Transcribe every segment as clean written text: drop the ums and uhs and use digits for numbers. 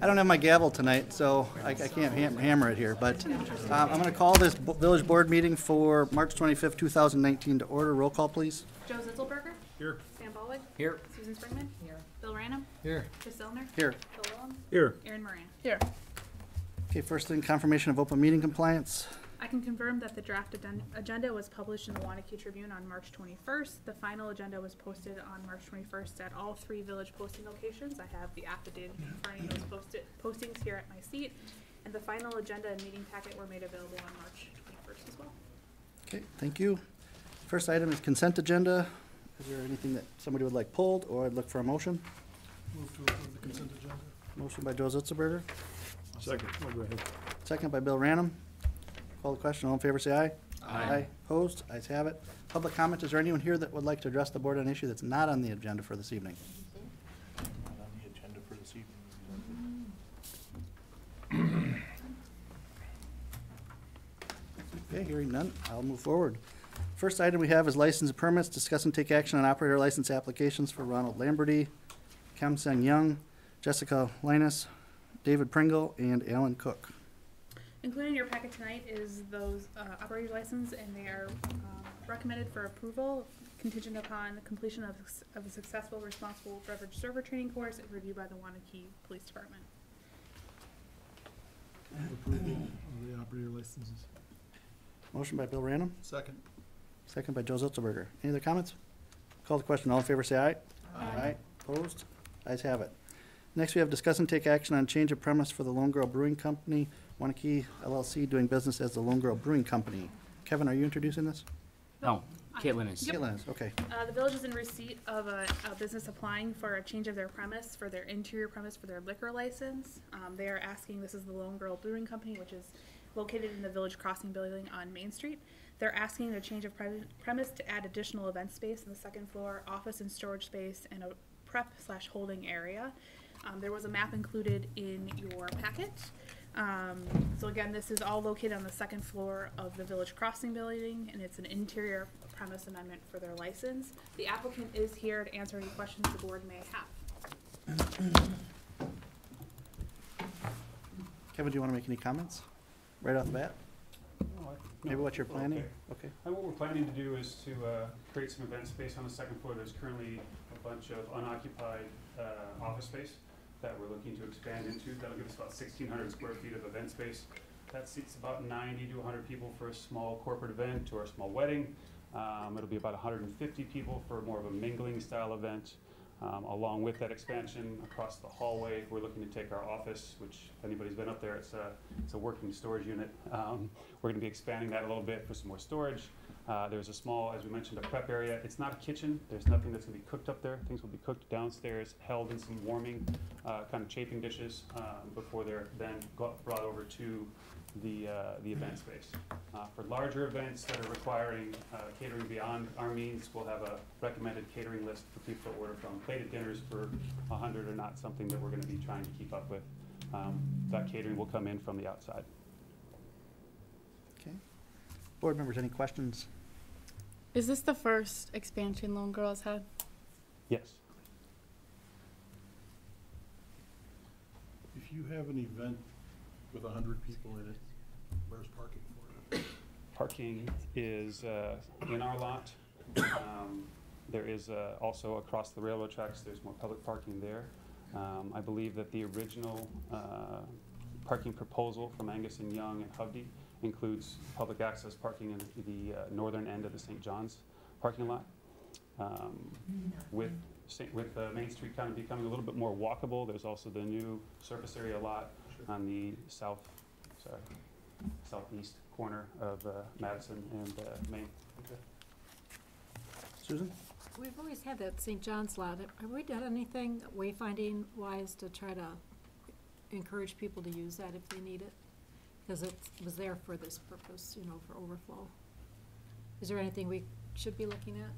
I don't have my gavel tonight, so I can't hammer it here, but I'm going to call this village board meeting for March 25th, 2019 to order. Roll call, please. Joe Zitzelberger. Here. Sam Ballweg. Here. Susan Springman. Here. Bill Rannum. Here. Chris Zellner. Here. Bill Willem. Here. Aaron Moran. Here. Okay, first thing, confirmation of open meeting compliance. I can confirm that the draft agenda was published in the Waunakee Tribune on March 21st. The final agenda was posted on March 21st at all 3 village posting locations. I have the affidavit confirming those postings here at my seat, and the final agenda and meeting packet were made available on March 21st as well. Okay, thank you. First item is consent agenda. Is there anything that somebody would like pulled, or I'd look for a motion? Move to approve the consent agenda. Motion by Joe Zitzelberger. Second. Oh, go ahead. Second by Bill Rannum. Call the question. All in favor, say aye. Aye. Opposed? Ayes have it. Public comment. Is there anyone here that would like to address the board on an issue that's not on the agenda for this evening? Not on the agenda for this evening. Okay, hearing none, I'll move forward. First item we have is license and permits. Discuss and take action on operator license applications for Ronald Lamberty, Kam Seng Young, Jessica Linus, David Pringle, and Alan Cook. Included in your packet tonight is those operator license, and they are recommended for approval contingent upon the completion of a successful responsible beverage server training course and review by the Waunakee Police Department. Approval of the operator licenses. Motion by Bill Rannum, Second. second by Joe Ziltzberger. Any other comments? Call the question. All in favor, say aye. Aye. Opposed? Ayes have it. Next, we have discuss and take action on change of premise for the Lone Girl Brewing Company, Waunakee LLC, doing business as the Lone Girl Brewing Company. Kevin, are you introducing this? No, Caitlin is. Caitlin is, okay. The village is in receipt of a business applying for a change of their premise, for their interior premise for their liquor license. They are asking, this is the Lone Girl Brewing Company, which is located in the Village Crossing building on Main Street. They're asking a change of premise to add additional event space in the second floor, office and storage space, and a prep/holding area. There was a map included in your packet. So again, this is all located on the second floor of the Village Crossing building, and it's an interior premise amendment for their license. The applicant is here to answer any questions the board may have. Kevin, do you want to make any comments right off the bat? Maybe what you're planning? Okay. What we're planning to do is to create some event space on the second floor. There's currently a bunch of unoccupied office space that we're looking to expand into. That'll give us about 1,600 square feet of event space. That seats about 90 to 100 people for a small corporate event or a small wedding. It'll be about 150 people for more of a mingling style event. Along with that expansion across the hallway, we're looking to take our office, which if anybody's been up there, it's a working storage unit. We're going to be expanding that a little bit for some more storage. There's a small, as we mentioned, a prep area. It's not a kitchen. There's nothing that's going to be cooked up there. Things will be cooked downstairs, held in some warming kind of chafing dishes before they're then brought over to the event space. For larger events that are requiring catering beyond our means, we'll have a recommended catering list for people to order from. Plated dinners for 100 are not something that we're going to be trying to keep up with. That catering will come in from the outside. Okay. Board members, any questions? Is this the first expansion Lone Girl has had? Yes. If you have an event with 100 people in it, where's parking for it? Parking is in our lot. There is also across the railroad tracks, there's more public parking there. I believe that the original parking proposal from Angus and Young and Hovde includes public access parking in the northern end of the St. John's parking lot. With Main Street kind of becoming a little bit more walkable, there's also the new surface area lot on the southeast corner of Madison and Main. Okay. Susan? We've always had that St. John's lot. Have we done anything wayfinding wise to try to encourage people to use that if they need it? Because it was there for this purpose, you know, for overflow. Is there anything we should be looking at?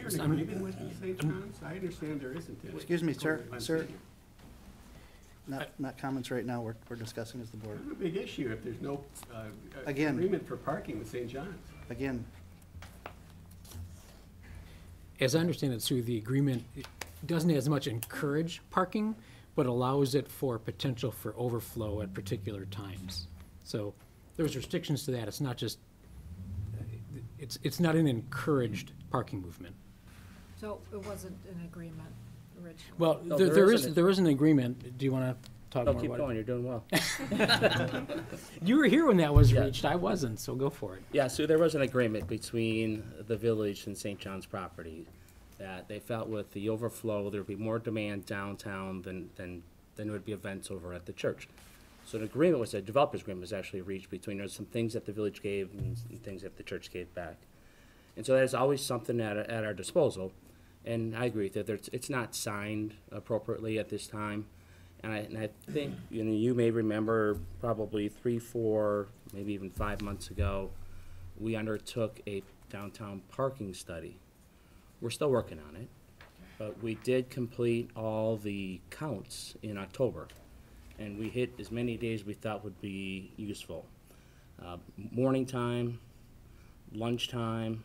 Is there an agreement with St. John's? I understand there isn't any. Excuse me, sir. Sir. Not comments right now. We're discussing as the board. It's a big issue if there's no Again. agreement for parking with St. John's. Again, As I understand it, through the agreement doesn't as much encourage parking, but allows it for potential for overflow at particular times. So there's restrictions to that. It's not just, it's not an encouraged parking movement. So it wasn't an agreement originally? Well, No, there is an agreement. Do you want to talk No, more keep about going, you're doing well. it? You were here when that was Yeah. reached. I wasn't, so go for it. Yeah, so there was an agreement between the village and St. John's property that they felt with the overflow, there'd be more demand downtown than there would be events over at the church. So an agreement was, a developer's agreement was actually reached between, there's some things that the village gave and things that the church gave back. And so there's always something at our disposal. And I agree that it's not signed appropriately at this time. And I think, you may remember probably 3, 4, maybe even 5 months ago, we undertook a downtown parking study. We're still working on it, but we did complete all the counts in October. And we hit as many days we thought would be useful. Morning time, lunchtime,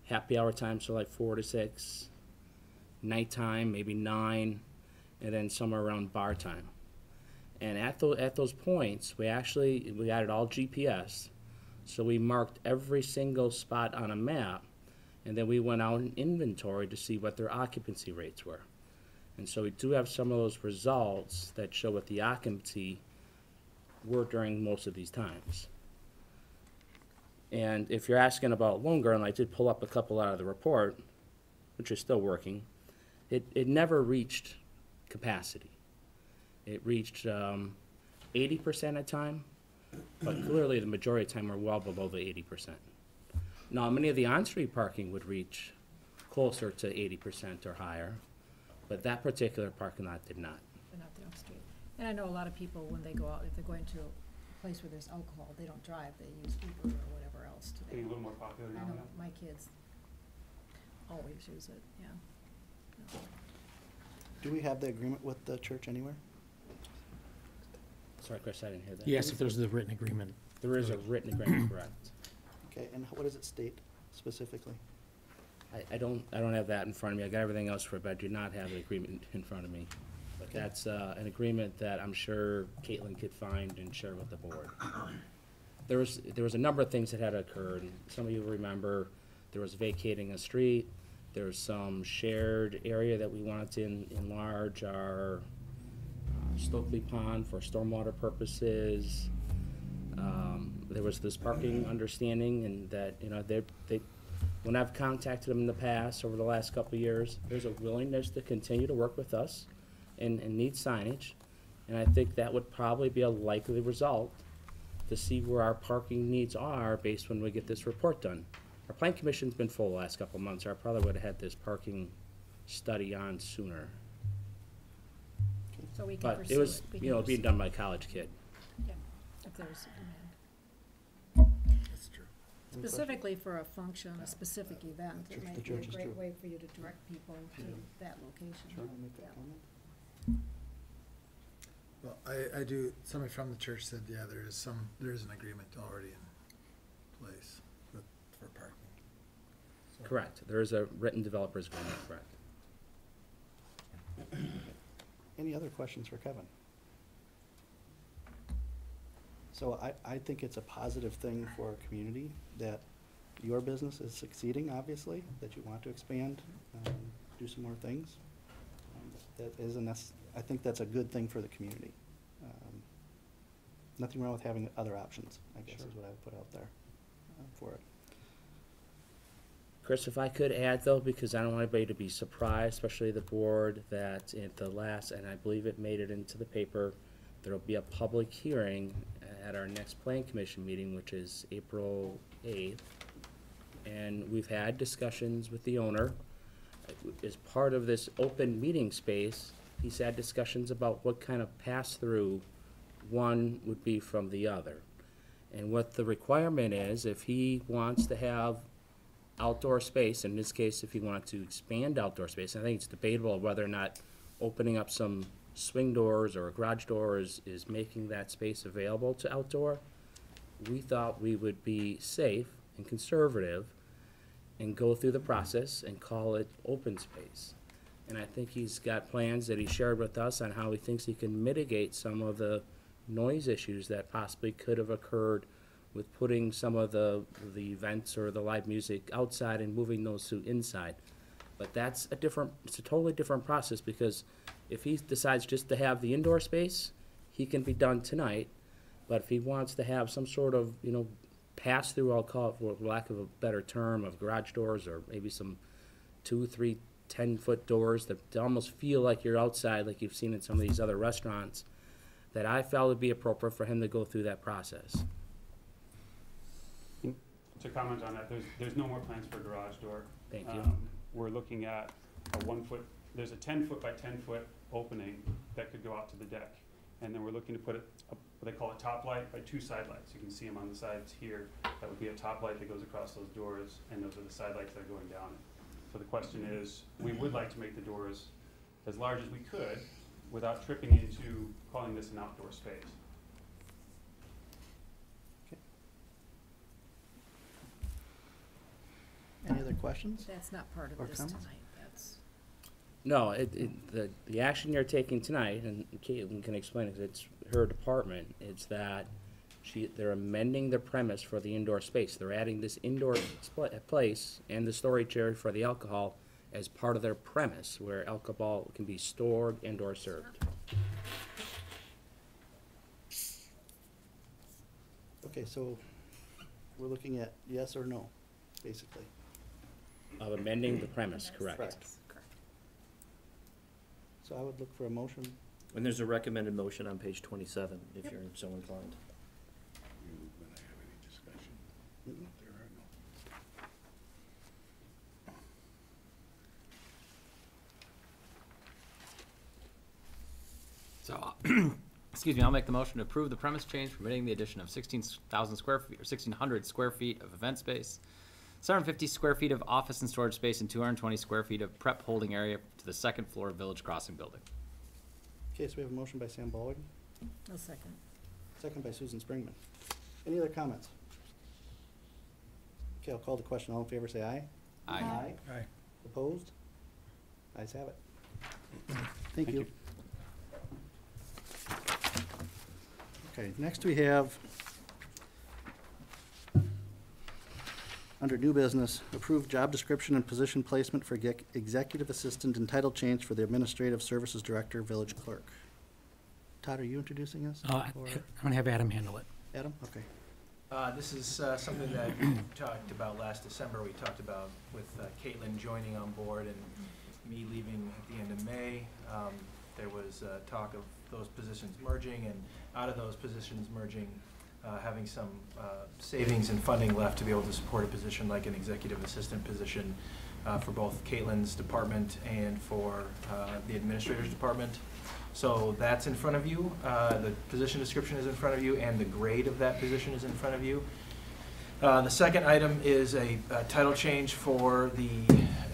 happy hour time, so like 4 to 6, nighttime, maybe 9, and then somewhere around bar time. And at those points, we got it all GPS, so we marked every single spot on a map, and then we went out and inventory to see what their occupancy rates were. And so we do have some of those results that show what the occupancy were during most of these times. And if you're asking about Lone Girl, and I did pull up a couple out of the report, which is still working, it never reached capacity. It reached 80% of time, but clearly the majority of time we're well below the 80%. Now, many of the on-street parking would reach closer to 80% or higher, but that particular parking lot did not. They're not there on the street. And I know a lot of people, when they go out, if they're going to a place where there's alcohol, they don't drive, they use Uber or whatever else to Getting a little more popular I now. know, my kids always use it, yeah. No. Do we have the agreement with the church anywhere? Sorry, Chris, I didn't hear that. Yes, if there's the written agreement. There is a written agreement, correct. Okay, and what does it state specifically? I don't have that in front of me. I got everything else for it, but I do not have the agreement in front of me. But Okay. that's an agreement that I'm sure Caitlin could find and share with the board. There was a number of things that had occurred. Some of you remember there was vacating a street. There was some shared area that we wanted to enlarge our Stokely Pond for stormwater purposes. There was this parking understanding, and that, when I've contacted them in the past, over the last couple of years, there's a willingness to continue to work with us and need signage. And I think that would probably be a likely result to see where our parking needs are based when we get this report done. Our plan commission's been full the last couple of months, or I probably would have had this parking study on sooner. So we can But pursue it was, We can being pursue done by a college kid. Yeah, if there's a demand. That's true. Any questions? Specifically for a function, a specific event, it Church- might the be a church is great true. way for you to direct people to that location. Wanna make that Yeah. comment? Well, I do, somebody from the church said, yeah, there is an agreement already in place for parking. So- Correct. There is a written developer's agreement, correct. Any other questions for Kevin? So I think it's a positive thing for our community that your business is succeeding, obviously, that you want to expand, do some more things. That is I think that's a good thing for the community. Nothing wrong with having other options, I guess, is what I would put out there for it. Chris, if I could add though, because I don't want anybody to be surprised, especially the board, that at the last, and I believe it made it into the paper, there'll be a public hearing at our next plan commission meeting, which is April 8th. And we've had discussions with the owner. As part of this open meeting space, he's had discussions about what kind of pass-through one would be from the other. And what the requirement is, if he wants to have outdoor space, in this case, if he wanted to expand outdoor space, I think it's debatable whether or not opening up some swing doors or a garage door is making that space available to outdoor. We thought we would be safe and conservative and go through the process and call it open space. And I think he's got plans that he shared with us on how he thinks he can mitigate some of the noise issues that possibly could have occurred with putting some of the events or the live music outside and moving those to inside. But it's a totally different process, because if he decides just to have the indoor space, he can be done tonight. But if he wants to have some sort of, pass-through, I'll call it for lack of a better term, of garage doors, or maybe some 2, 3, 10-foot doors that almost feel like you're outside, like you've seen in some of these other restaurants, that I felt would be appropriate for him to go through that process. To comment on that, there's no more plans for a garage door. Thank you. We're looking at a 1-foot, there's a 10-foot by 10-foot opening that could go out to the deck. And then we're looking to put what they call a top light by 2 side lights. You can see them on the sides here. That would be a top light that goes across those doors, and those are the side lights that are going down. So the question is, we would like to make the doors as large as we could without tripping into calling this an outdoor space. Any other questions? That's not part Or of this comments? tonight, that's. No, the action you're taking tonight, and Caitlin can explain it, 'cause it's her department, it's that they're amending the premise for the indoor space. They're adding this indoor place and the storage area for the alcohol as part of their premise, where alcohol can be stored and/or served. Okay, so we're looking at yes or no, basically. Of amending the premise, correct. Correct. So I would look for a motion. And there's a recommended motion on page 27, if you're so inclined. Mm-mm. So, excuse me, I'll make the motion to approve the premise change permitting the addition of 16,000 square feet, or 1,600 square feet of event space, 750 square feet of office and storage space, and 220 square feet of prep holding area to the second floor Village Crossing building. Okay, so we have a motion by Sam Baldwin, A second. second by Susan Springman. Any other comments? Okay, I'll call the question. All in favor, say aye. Aye. Aye. Opposed? Ayes have it. Thank you. Okay, next we have, under new business, approved job description and position placement for executive assistant and title change for the administrative services director, village clerk. Todd, are you introducing us? I'm Or gonna have Adam handle it. Adam? Okay. This is something that we talked about last December. We talked about with Caitlin joining on board and me leaving at the end of May. There was talk of those positions merging, and out of those positions merging, having some savings and funding left to be able to support a position like an executive assistant position for both Caitlin's department and for the administrator's department. So that's in front of you. The position description is in front of you, and the grade of that position is in front of you. The second item is a title change for the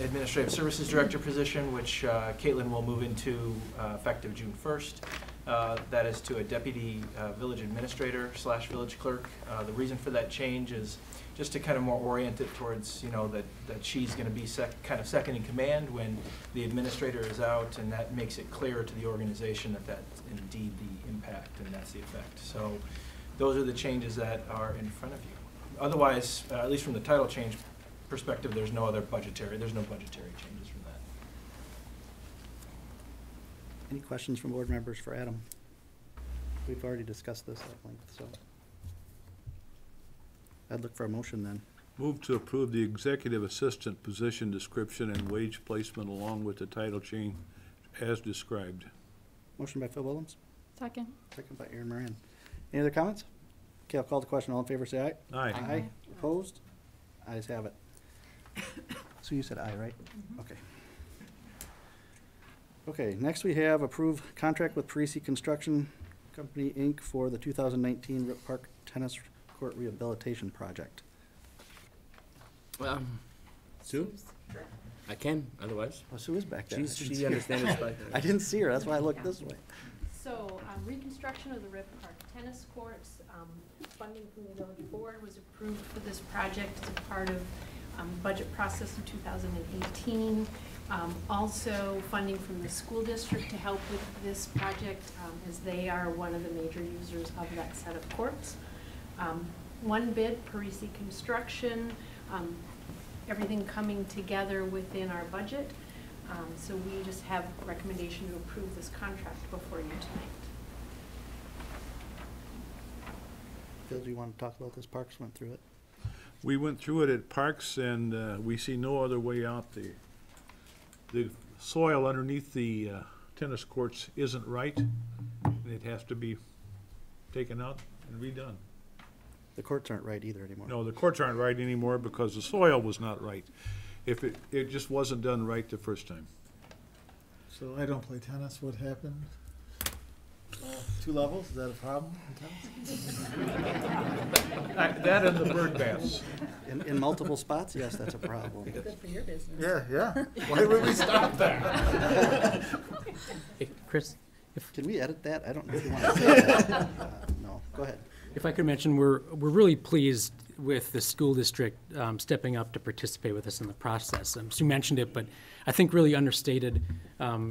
Administrative Services Director position, which Caitlin will move into effective June 1st. That is to a Deputy Village Administrator / Village Clerk. The reason for that change is just to kind of more orient it towards, that she's going to be kind of second in command when the administrator is out, and that makes it clearer to the organization that that's indeed the impact and that's the effect. So those are the changes that are in front of you. Otherwise, at least from the title change perspective, there's no budgetary changes from that. Any questions from board members for Adam? We've already discussed this at length, so. I'd look for a motion then. Move to approve the executive assistant position description and wage placement along with the title change as described. Motion by Phil Willems, Second. second by Aaron Moran. Any other comments? Okay, I'll call the question. All in favor, say aye. Aye. Aye. Opposed? Ayes have it. So you said aye, right? Okay. Okay, next we have approved contract with Parisi Construction Company, Inc. for the 2019 Rip Park Tennis Court Rehabilitation Project. Sue? I can, otherwise. Oh, Sue is back there. I didn't see She her. understands this back there. I didn't see her, that's why I looked this way. So, reconstruction of the Rip Park tennis courts, funding from the village board was approved for this project as a part of budget process in 2018. Also, funding from the school district to help with this project, as they are one of the major users of that set of courts. One bid, Parisi Construction, everything coming together within our budget. So we just have a recommendation to approve this contract before you tonight. Phil, do you want to talk about this? Parks went through it. We went through it at Parks, and we see no other way out. The soil underneath the tennis courts isn't right, and it has to be taken out and redone. The courts aren't right either anymore. No, the courts aren't right anymore because the soil was not right. If it just wasn't done right the first time. So I don't play tennis, what happened? 2 levels, is that a problem in tennis? That and the bird baths. In multiple spots, yes, that's a problem. Good for your business. Yeah. Why would we stop that? Hey, Chris, Can we edit that? I don't know if you want to say that. No, go ahead. if I could mention, we're really pleased with the school district stepping up to participate with us in the process. Sue mentioned it, but I think really understated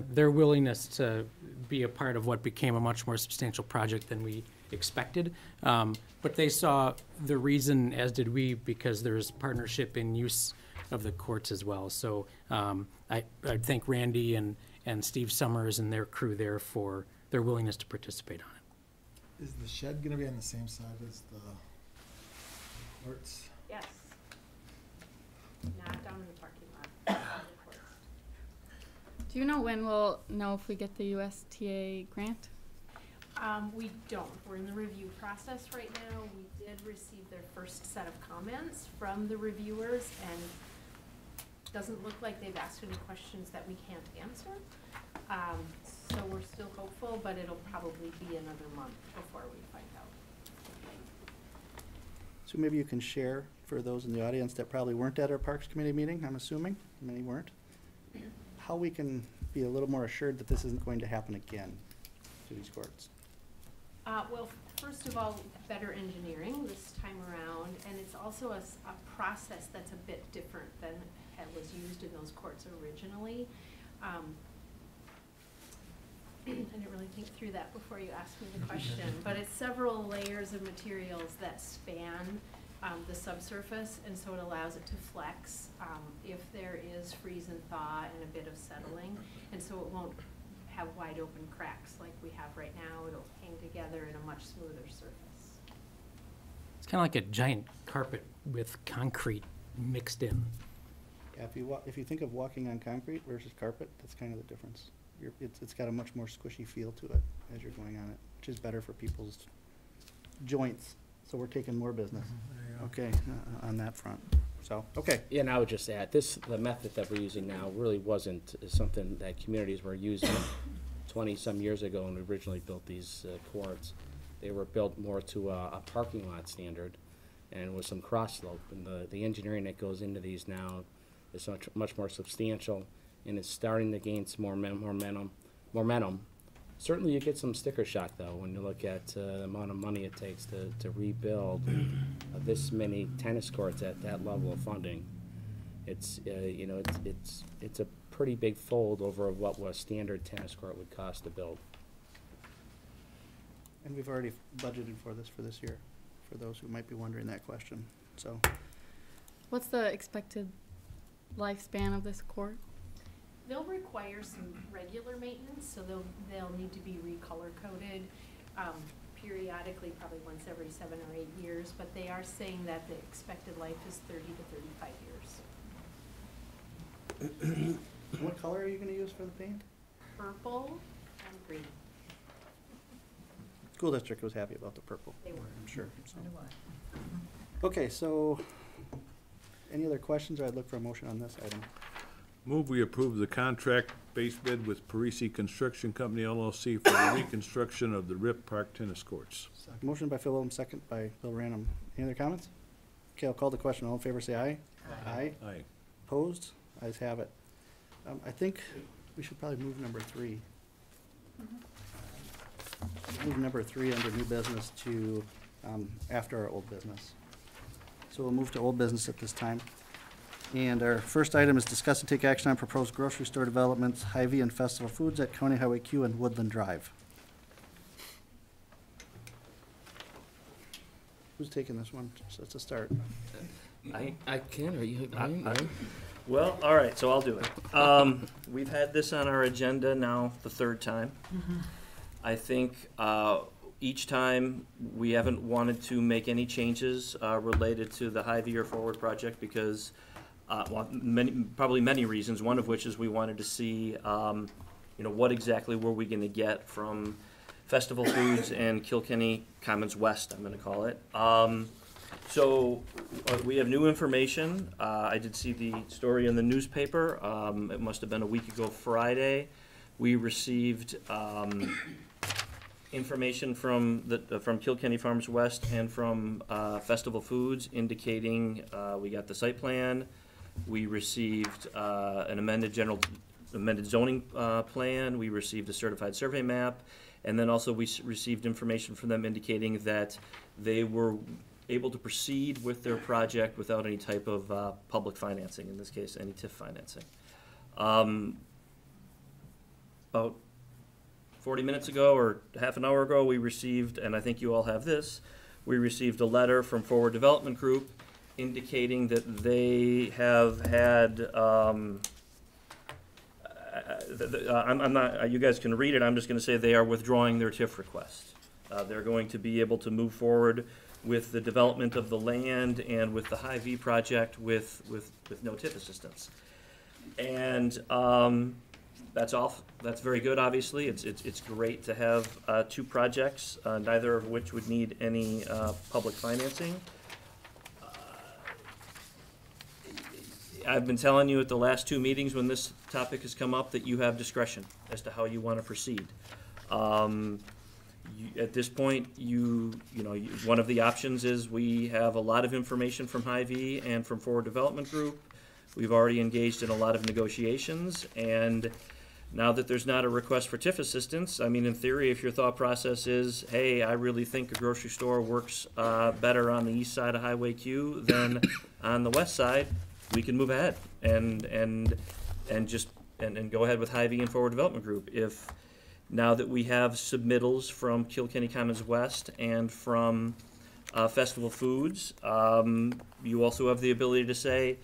their willingness to be a part of what became a much more substantial project than we expected. But they saw the reason, as did we, because there's partnership in use of the courts as well. So I thank Randy and Steve Summers and their crew there for their willingness to participate on it. Is the shed gonna be on the same side as the courts? Yes. Not down in the parking lot. The courts. Do you know when we'll know if we get the USTA grant? We don't. We're in the review process right now. We did receive their first set of comments from the reviewers, and it doesn't look like they've asked any questions that we can't answer. So we're still hopeful, but it'll probably be another month before we find out. So maybe you can share for those in the audience that probably weren't at our Parks Committee meeting, I'm assuming, many weren't, how we can be a little more assured that this isn't going to happen again to these courts. Well, first of all, better engineering this time around, and it's also a process that's a bit different than was used in those courts originally. I didn't really think through that before you asked me the question, but it's several layers of materials that span the subsurface, and so it allows it to flex if there is freeze and thaw and a bit of settling, and so it won't have wide open cracks like we have right now. It'll hang together in a much smoother surface. It's kind of like a giant carpet with concrete mixed in. Yeah, if you think of walking on concrete versus carpet, that's kind of the difference. It's got a much more squishy feel to it as you're going on it, which is better for people's joints. So we're taking more business. Okay, on that front. So, okay. Yeah, and I would just add, the method that we're using now really wasn't something that communities were using 20-some years ago when we originally built these courts. They were built more to a parking lot standard and with some cross slope. And the engineering that goes into these now is much more substantial, and it's starting to gain some more momentum. Certainly you get some sticker shock, though, when you look at the amount of money it takes to rebuild this many tennis courts at that level of funding. It's it's a pretty big fold over what a standard tennis court would cost to build. And we've already budgeted for this year, for those who might be wondering that question. So, What's the expected lifespan of this court? They'll require some regular maintenance, so they'll need to be recolor coded periodically, probably once every 7 or 8 years, but they are saying that the expected life is 30 to 35 years. what color are you going to use for the paint? Purple and green. School district was happy about the purple. They were. I'm sure. So. Okay, so any other questions, or I'd look for a motion on this item? Move we approve the contract base bid with Parisi Construction Company LLC for the reconstruction of the Rip Park tennis courts. Motion by Phil Williams, second by Bill Random. Any other comments? Okay, I'll call the question. All in favor, say aye. Aye. Aye. Opposed? Ayes have it. I think we should probably move number 3. Move number 3 under new business to after our old business. So we'll move to old business at this time. And our first item is discuss and take action on proposed grocery store developments, Hy-Vee and Festival Foods at County Highway Q and Woodland Drive. Who's taking this one? So it's a start. I can, or you, Well, all right, so I'll do it. We've had this on our agenda now the third time. I think each time we haven't wanted to make any changes related to the Hy-Vee or Forward project because, well, probably many reasons, one of which is we wanted to see, what exactly were we gonna get from Festival Foods and Kilkenny Commons West, I'm gonna call it. So we have new information. I did see the story in the newspaper. It must have been a week ago Friday. We received information from Kilkenny Farms West and from Festival Foods indicating we got the site plan. We received an amended zoning plan. We received a certified survey map. And then also we received information from them indicating that they were able to proceed with their project without any type of public financing, in this case, any TIF financing. About 40 minutes ago or half an hour ago, we received, and I think you all have this, we received a letter from Forward Development Group indicating that they have had, I'm not, you guys can read it, I'm just gonna say they are withdrawing their TIF request. They're going to be able to move forward with the development of the land and with the Hy-Vee project with no TIF assistance. And that's very good, obviously. It's great to have two projects, neither of which would need any public financing. I've been telling you at the last two meetings when this topic has come up that you have discretion as to how you want to proceed. At this point, one of the options is we have a lot of information from Hy-Vee and from Forward Development Group. We've already engaged in a lot of negotiations, and now that there's not a request for TIF assistance, I mean, in theory, if your thought process is, hey, I really think a grocery store works better on the east side of Highway Q than on the west side, we can move ahead and go ahead with Hy-Vee and Forward Development Group. If now that we have submittals from Kilkenny Commons West and from Festival Foods, you also have the ability to say,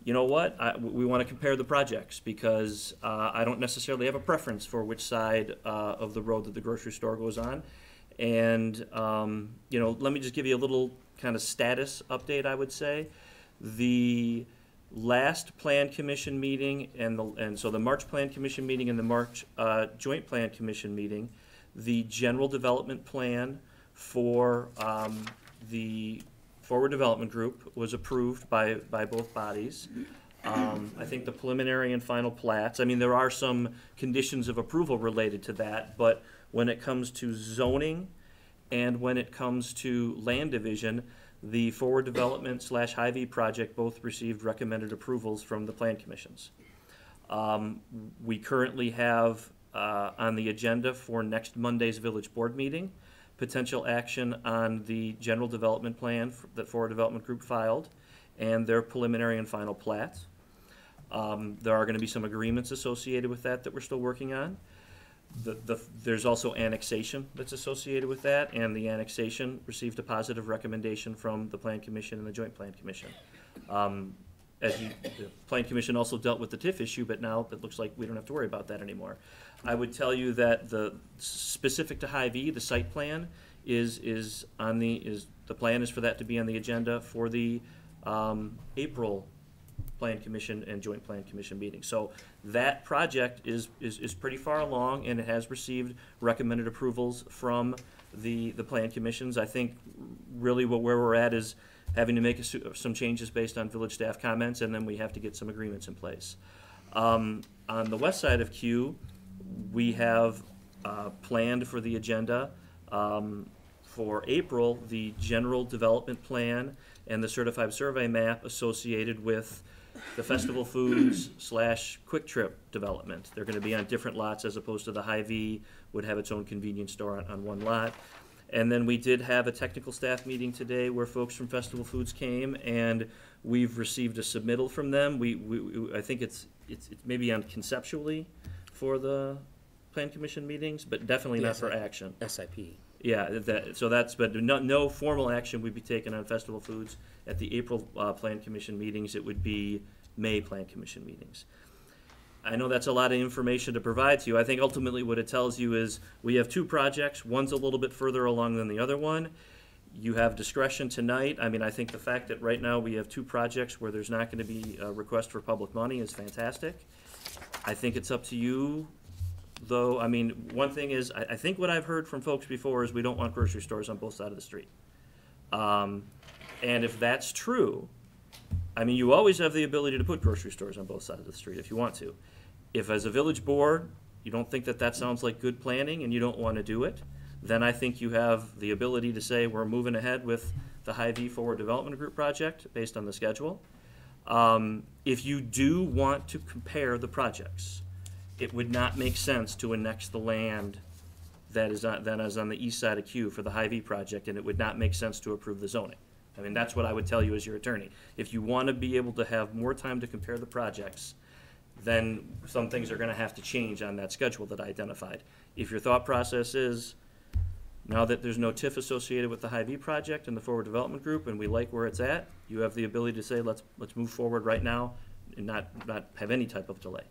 you know what, we want to compare the projects because I don't necessarily have a preference for which side of the road that the grocery store goes on. And, let me just give you a little kind of status update, I would say. The last Plan Commission meeting and so the March Plan Commission meeting and the March Joint Plan Commission meeting, the general development plan for the Forward Development Group was approved by both bodies. I think the preliminary and final plats, I mean, there are some conditions of approval related to that, but when it comes to zoning and when it comes to land division, the Forward Development / Hy-Vee project both received recommended approvals from the plan commissions. We currently have on the agenda for next Monday's village board meeting, potential action on the general development plan that Forward Development Group filed and their preliminary and final plats. There are going to be some agreements associated with that we're still working on. There's also annexation that's associated with that, and the annexation received a positive recommendation from the Plan Commission and the Joint Plan Commission. The Plan Commission also dealt with the TIF issue, but now it looks like we don't have to worry about that anymore. I would tell you that the specific to Hy-Vee, the site plan the plan is for that to be on the agenda for the April Plan Commission and Joint Plan Commission meeting. So that project is pretty far along, and it has received recommended approvals from the Plan Commissions. I think really where we're at is having to make some changes based on village staff comments, and then we have to get some agreements in place. On the west side of Q, we have planned for the agenda for April the general development plan and the certified survey map associated with the Festival Foods / Quick Trip development. They're going to be on different lots as opposed to the Hy-Vee would have its own convenience store on one lot. And then we did have a technical staff meeting today where folks from Festival Foods came, and we've received a submittal from them. I think it's maybe on conceptually for the plan commission meetings, but definitely not for action. SIP. Yeah, but no formal action would be taken on Festival Foods at the April plan commission meetings. It would be May plan commission meetings. I know that's a lot of information to provide to you. I think ultimately what it tells you is we have two projects. One's a little bit further along than the other one. You have discretion tonight. I mean, I think the fact that right now we have two projects where there's not going to be a request for public money is fantastic. I think it's up to you, though. I mean, one thing is, I think what I've heard from folks before is we don't want grocery stores on both sides of the street. And if that's true, I mean, you always have the ability to put grocery stores on both sides of the street if you want to. If as a village board, you don't think that that sounds like good planning and you don't want to do it, then I think you have the ability to say we're moving ahead with the Hy-Vee Forward Development Group project based on the schedule. If you do want to compare the projects, it would not make sense to annex the land that is on the east side of Q for the Hy-Vee project, and it would not make sense to approve the zoning. I mean, that's what I would tell you as your attorney. If you want to be able to have more time to compare the projects, then some things are going to have to change on that schedule that I identified. If your thought process is, now that there's no TIF associated with the Hy-Vee project and the Forward Development Group, and we like where it's at, you have the ability to say, let's move forward right now and not have any type of delay.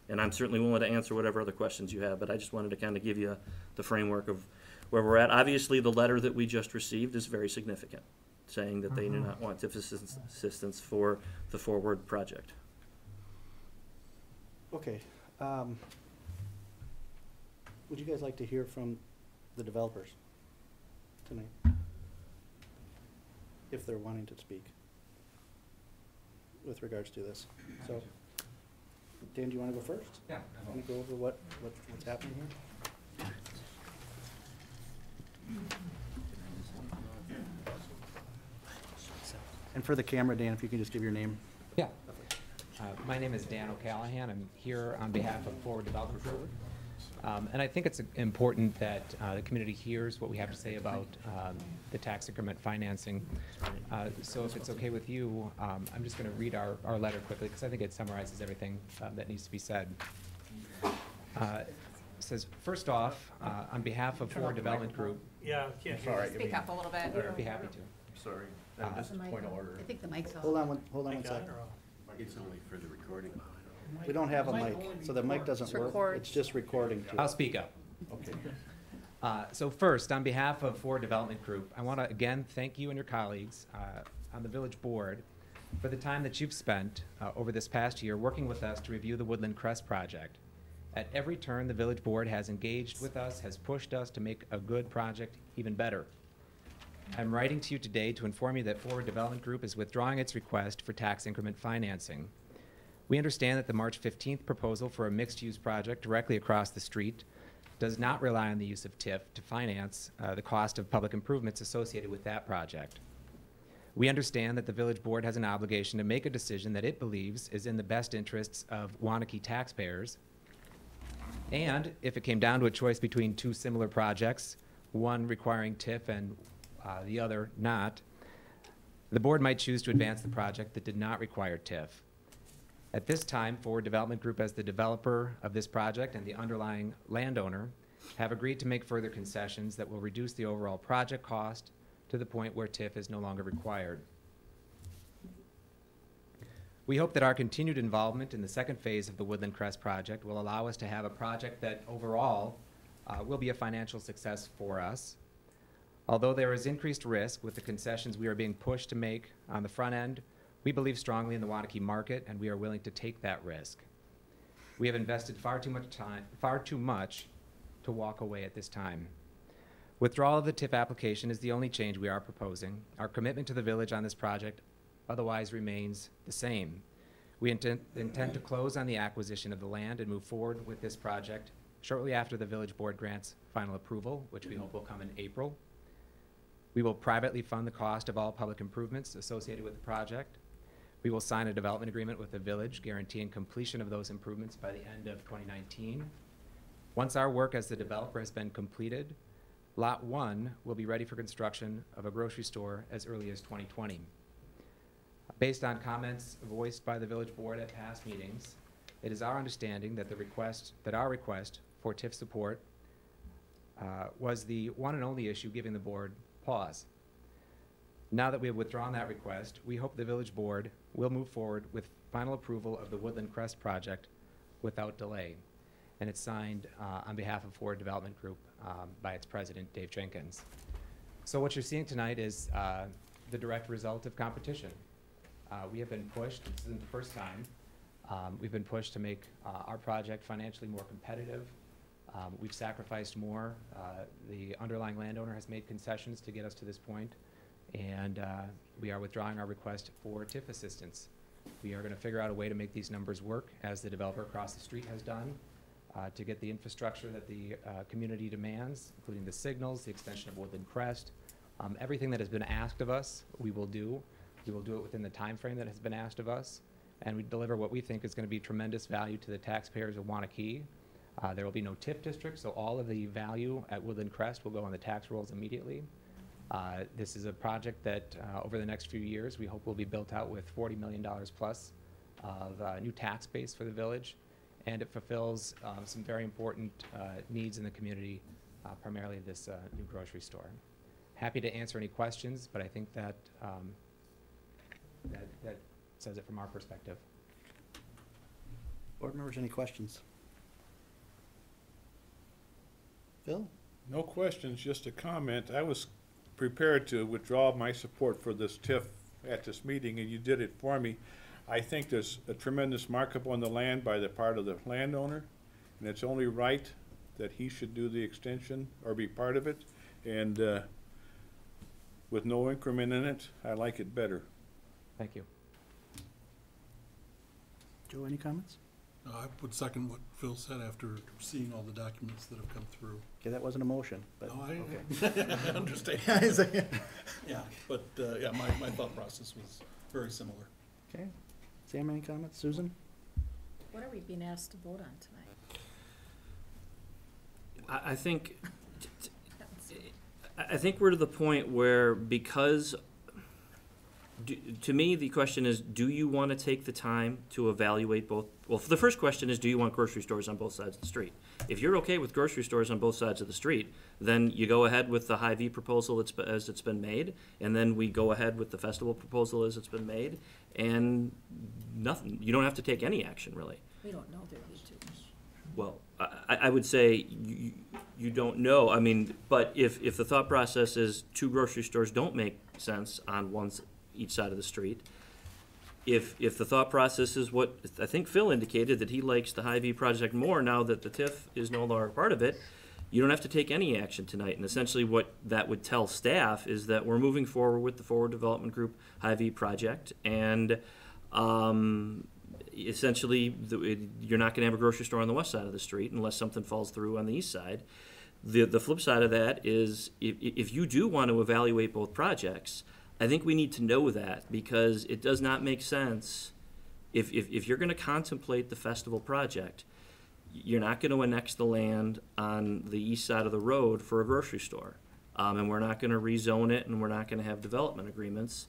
And I'm certainly willing to answer whatever other questions you have, but I just wanted to kind of give you the framework of where we're at. Obviously, the letter that we just received is very significant, saying that they do not want TIF assistance for the Forward project. Okay. Would you guys like to hear from the developers tonight? If they're wanting to speak with regards to this. So, Dan, do you want to go first? Yeah. Can you go over what's happening here? And for the camera, Dan, if you can just give your name. Yeah. My name is Dan O'Callahan. I'm here on behalf of Forward Development Group. And I think it's important that the community hears what we have to say about the tax increment financing. So if it's okay with you, I'm just going to read our letter quickly because I think it summarizes everything that needs to be said. It says, first off, on behalf of Forward Development Group. Yeah, sorry. Speak up a little bit. I'd be happy to. Sorry. Just a point of order. I think the mic's off. Hold on one second. It's only for the recording. We don't have a mic, so the mic doesn't work. It's just recording too. I'll speak up. Okay. So first, on behalf of Forward Development Group, I want to again thank you and your colleagues on the village board for the time that you've spent over this past year working with us to review the Woodland Crest project. At every turn, the village board has engaged with us, has pushed us to make a good project even better. I'm writing to you today to inform you that Forward Development Group is withdrawing its request for tax increment financing. We understand that the March 15th proposal for a mixed-use project directly across the street does not rely on the use of TIF to finance the cost of public improvements associated with that project. We understand that the village board has an obligation to make a decision that it believes is in the best interests of Waunakee taxpayers. And if it came down to a choice between two similar projects, one requiring TIF and the other not, the board might choose to advance the project that did not require TIF. At this time, Forward Development Group, as the developer of this project and the underlying landowner, have agreed to make further concessions that will reduce the overall project cost to the point where TIF is no longer required. We hope that our continued involvement in the second phase of the Woodland Crest project will allow us to have a project that overall will be a financial success for us. Although there is increased risk with the concessions we are being pushed to make on the front end, we believe strongly in the Waunakee market, and we are willing to take that risk. We have invested far too much to walk away at this time. Withdrawal of the TIF application is the only change we are proposing. Our commitment to the village on this project otherwise remains the same. We intend to close on the acquisition of the land and move forward with this project shortly after the village board grants final approval, which we hope will come in April. We will privately fund the cost of all public improvements associated with the project. We will sign a development agreement with the village guaranteeing completion of those improvements by the end of 2019. Once our work as the developer has been completed, Lot 1 will be ready for construction of a grocery store as early as 2020. Based on comments voiced by the village board at past meetings, it is our understanding that our request for TIF support was the one and only issue giving the board pause. Now that we have withdrawn that request, we hope the village board will move forward with final approval of the Woodland Crest project without delay. And it's signed on behalf of Ford Development Group by its president, Dave Jenkins. So what you're seeing tonight is the direct result of competition. We have been pushed, this isn't the first time, we've been pushed to make our project financially more competitive. We've sacrificed more. The underlying landowner has made concessions to get us to this point, and we are withdrawing our request for TIF assistance. We are going to figure out a way to make these numbers work, as the developer across the street has done, to get the infrastructure that the community demands, including the signals, the extension of Woodland Crest. Everything that has been asked of us, we will do. We will do it within the time frame that has been asked of us, and we deliver what we think is going to be tremendous value to the taxpayers of Waunakee. There will be no TIF district, so all of the value at Woodland Crest will go on the tax rolls immediately. This is a project that over the next few years we hope will be built out with $40 million plus of new tax base for the village, and it fulfills some very important needs in the community, primarily this new grocery store. Happy to answer any questions, but I think that that says it from our perspective. Board members, any questions? Phil? No questions, just a comment. I was prepared to withdraw my support for this TIF at this meeting, and you did it for me. I think there's a tremendous markup on the land by the part of the landowner, and it's only right that he should do the extension or be part of it. And with no increment in it, I like it better. Thank you. Joe, any comments? I would second what Phil said after seeing all the documents that have come through. Okay, that wasn't a motion, but, No, okay. I understand. Yeah, but, yeah, my thought process was very similar. Okay. Sam, any comments? Susan? What are we being asked to vote on tonight? I think, I think we're to the point where, because, to me, the question is, do you want to take the time to evaluate both? Well, the first question is, do you want grocery stores on both sides of the street? If you're okay with grocery stores on both sides of the street, then you go ahead with the Hy-Vee proposal as it's been made, and then we go ahead with the festival proposal as it's been made, and nothing. You don't have to take any action, really. We don't know their YouTube. Well, I would say you don't know. I mean, but if the thought process is two grocery stores don't make sense on each side of the street, if the thought process is what I think Phil indicated, that he likes the Hy-Vee project more now that the TIF is no longer part of it, you don't have to take any action tonight. And essentially what that would tell staff is that we're moving forward with the Forward Development Group Hy-Vee project, and essentially you're not going to have a grocery store on the west side of the street unless something falls through on the east side. The flip side of that is if you do want to evaluate both projects, I think we need to know that, because it does not make sense if you're going to contemplate the festival project, you're not going to annex the land on the east side of the road for a grocery store, and we're not going to rezone it, and we're not going to have development agreements.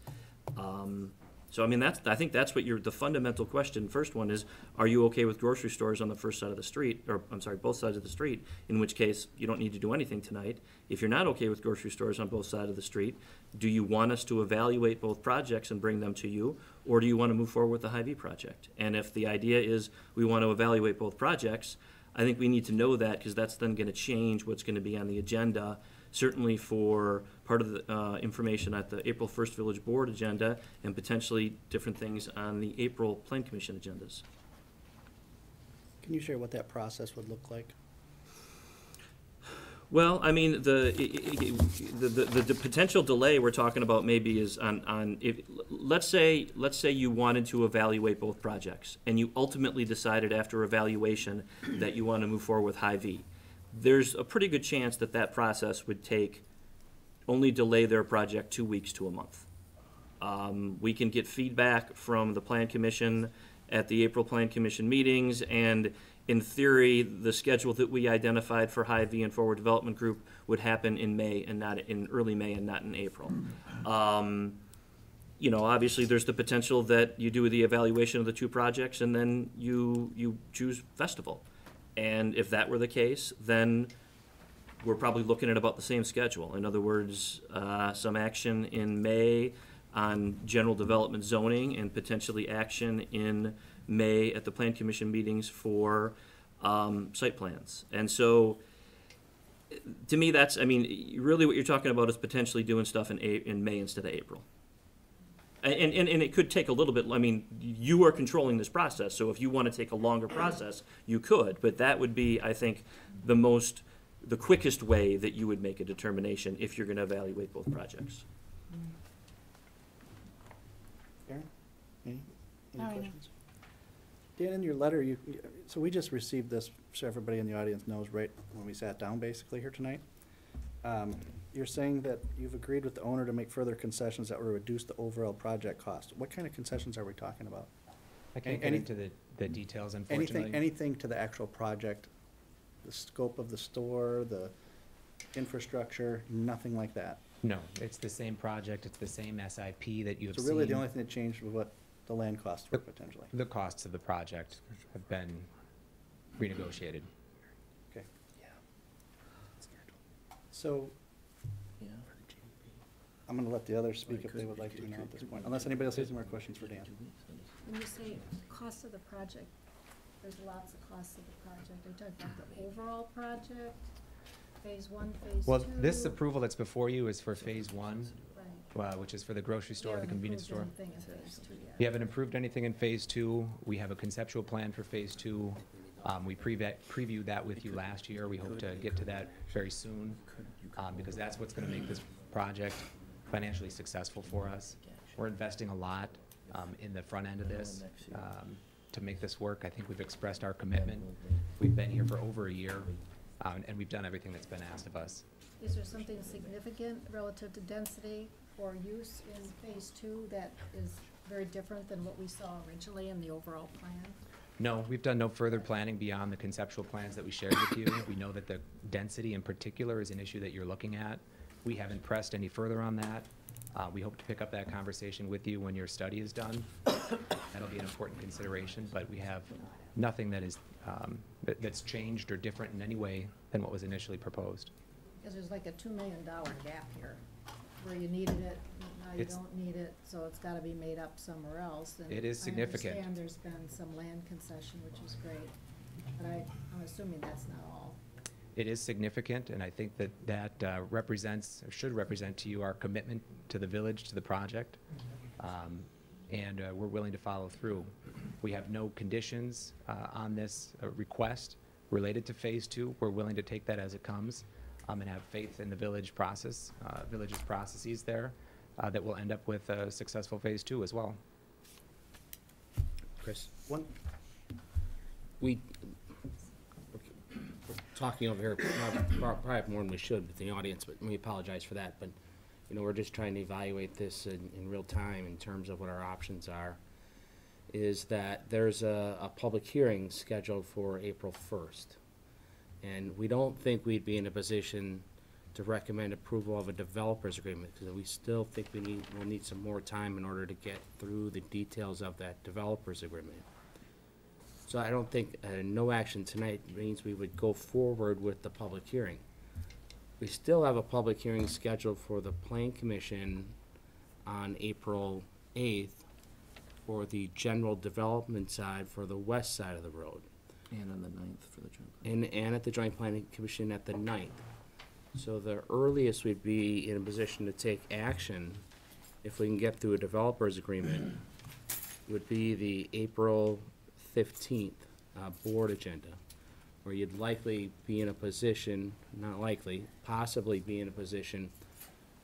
So I mean, I think that's what the fundamental question. First one is, are you okay with grocery stores on the first side of the street, or I'm sorry, both sides of the street, in which case you don't need to do anything tonight. If you're not okay with grocery stores on both sides of the street, do you want us to evaluate both projects and bring them to you, or do you want to move forward with the Hy-Vee project? And if the idea is we want to evaluate both projects, I think we need to know that, because that's then going to change what's going to be on the agenda, certainly for part of the information at the April 1st Village Board agenda, and potentially different things on the April Plan Commission agendas. Can you share what that process would look like? Well, I mean, the potential delay we're talking about maybe is let's say you wanted to evaluate both projects, and you ultimately decided after evaluation that you want to move forward with Hy-Vee. There's a pretty good chance that process would only delay their project 2 weeks to a month. We can get feedback from the Plan Commission at the April Plan Commission meetings, and in theory, the schedule that we identified for Hy-Vee and Forward Development Group would happen in May and not in early May and not in April. you know, obviously, there's the potential that you do the evaluation of the two projects and then you choose festival. And if that were the case, then we're probably looking at about the same schedule. In other words, some action in May on general development zoning and potentially action in May at the Plan Commission meetings for site plans. And so, to me, that's, I mean, really what you're talking about is potentially doing stuff in May instead of April. And it could take a little bit, I mean, you are controlling this process, so if you want to take a longer process, you could, but that would be, I think, the quickest way that you would make a determination if you're going to evaluate both projects. Aaron, any Oh, yeah. questions? Dan, in your letter, so we just received this, so everybody in the audience knows, right when we sat down basically here tonight. You're saying that you've agreed with the owner to make further concessions that will reduce the overall project cost. What kind of concessions are we talking about? I can't get Any- into the details, unfortunately. Anything to the actual project, the scope of the store, the infrastructure, nothing like that? No, it's the same project, it's the same SIP that you have So seen. really, the only thing that changed was what the land costs were potentially? The costs of the project have been renegotiated. Okay. So, I'm gonna let the others speak if they would like to now at this point, unless anybody else has any more questions for Dan. When you say cost of the project, there's lots of costs of the project. Are you talking about the overall project, phase one, phase two? Well, this approval that's before you is for phase one, Right. which is for the grocery store, You the haven't convenience store. approved anything in phase two yet. We haven't approved anything in phase two. We have a conceptual plan for phase two. We previewed that with you last year. We hope to get to that very soon, because that's what's gonna make this project financially successful for us. We're investing a lot, in the front end of this, to make this work. I think we've expressed our commitment. We've been here for over a year, and we've done everything that's been asked of us. Is there something significant relative to density or use in phase two that is very different than what we saw originally in the overall plan? No, we've done no further planning beyond the conceptual plans that we shared with you. We know that the density in particular is an issue that you're looking at. We haven't pressed any further on that. We hope to pick up that conversation with you when your study is done. That'll be an important consideration, but we have nothing that is, that's changed or different in any way than what was initially proposed. Because there's like a $2 million gap here, where you needed it, now you It's- don't need it, so it's gotta be made up somewhere else. And It is significant. I understand there's been some land concession, which is great, but I'm assuming that's not all. It is significant, and I think that represents, or should represent to you, our commitment to the village, to the project. And we're willing to follow through. We have no conditions on this request related to phase two. We're willing to take that as it comes, and have faith in the village process, village's processes there, that will end up with a successful phase two as well. Chris? One, We're talking over here, probably more than we should with the audience, but we apologize for that. But, you know, we're just trying to evaluate this in real time in terms of what our options are. Is that there's a public hearing scheduled for April 1st. And we don't think we'd be in a position to recommend approval of a developer's agreement, because we still think we'll need some more time in order to get through the details of that developer's agreement. So I don't think, no action tonight means we would go forward with the public hearing. We still have a public hearing scheduled for the Plan Commission on April 8th for the general development side for the west side of the road. And on the 9th for the joint. And at the Joint Planning Commission at the 9th. So the earliest we'd be in a position to take action, if we can get through a developer's agreement, would be the April 15th board agenda, where you'd likely be in a position, not likely, possibly be in a position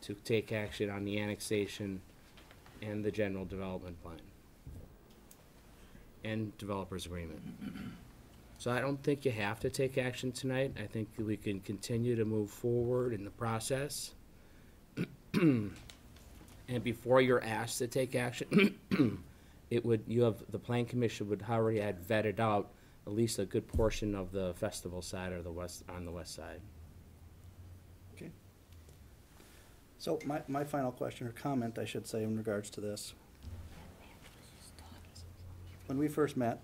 to take action on the annexation and the general development plan and developer's agreement. So I don't think you have to take action tonight. I think we can continue to move forward in the process. And before you're asked to take action, the Plan Commission would already had vetted out at least a good portion of the festival side or on the west side. okay. So my final question, or comment, I should say, in regards to this. When we first met,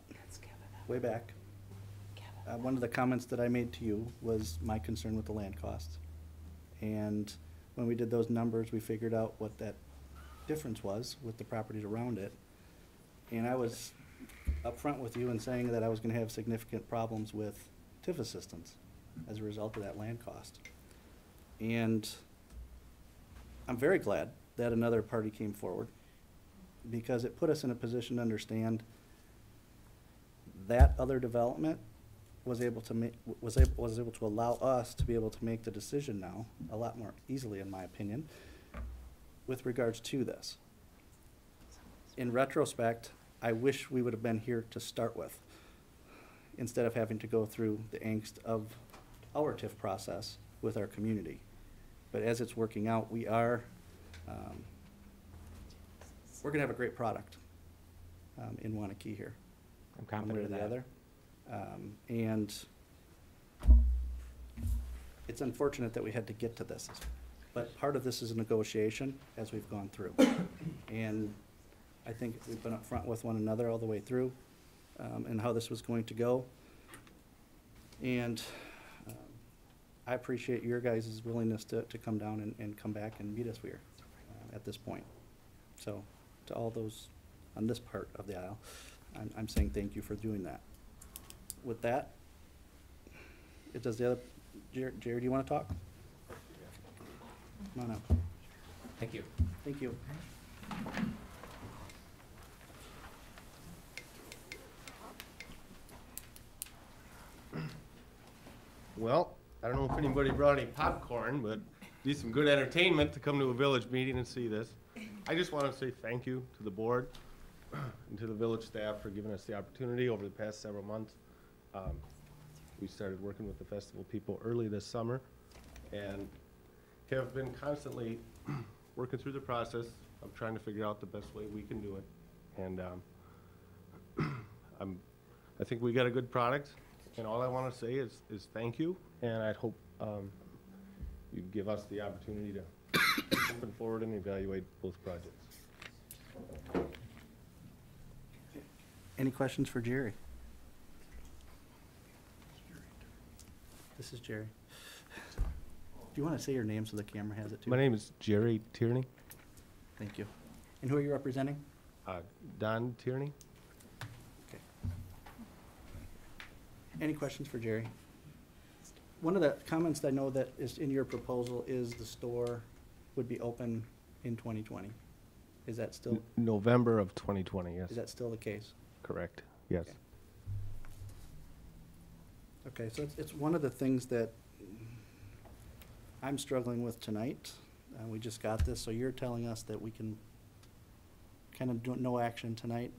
way back, one of the comments that I made to you was my concern with the land costs. And when we did those numbers, we figured out what that difference was with the properties around it. And I was upfront with you in saying that I was gonna have significant problems with TIF assistance as a result of that land cost. And I'm very glad that another party came forward, because it put us in a position to understand that other development was able to make, was able to allow us to be able to make the decision now a lot more easily, in my opinion, with regards to this. In retrospect, I wish we would have been here to start with, instead of having to go through the angst of our TIF process with our community. But as it's working out, we're gonna have a great product in Waunakee here. I'm One way confident or of the that. other. And it's unfortunate that we had to get to this, but part of this is a negotiation as we've gone through. And I think we've been upfront with one another all the way through, and how this was going to go. And I appreciate your guys' willingness to come down and come back and meet us here at this point. So, to all those on this part of the aisle, I'm saying thank you for doing that. With that, does the other, Jerry, do you want to talk? Come on up. Thank you. Thank you. Well, I don't know if anybody brought any popcorn, but be some good entertainment to come to a village meeting and see this. I just want to say thank you to the board and to the village staff for giving us the opportunity over the past several months. We started working with the festival people early this summer and have been constantly working through the process of trying to figure out the best way we can do it. And I think we got a good product, and all I want to say is thank you, and I hope you give us the opportunity to open forward and evaluate both projects. Any questions for Jerry? This is Jerry. Do you want to say your name so the camera has it too? My name is Jerry Tierney. Thank you. And who are you representing? Don Tierney. Okay. Any questions for Jerry? One of the comments that I know that is in your proposal is the store would be open in 2020. Is that still, November of 2020, yes. is that still the case? Correct, yes. Okay. Okay, so it's one of the things that I'm struggling with tonight. We just got this, so you're telling us that we can kind of do no action tonight,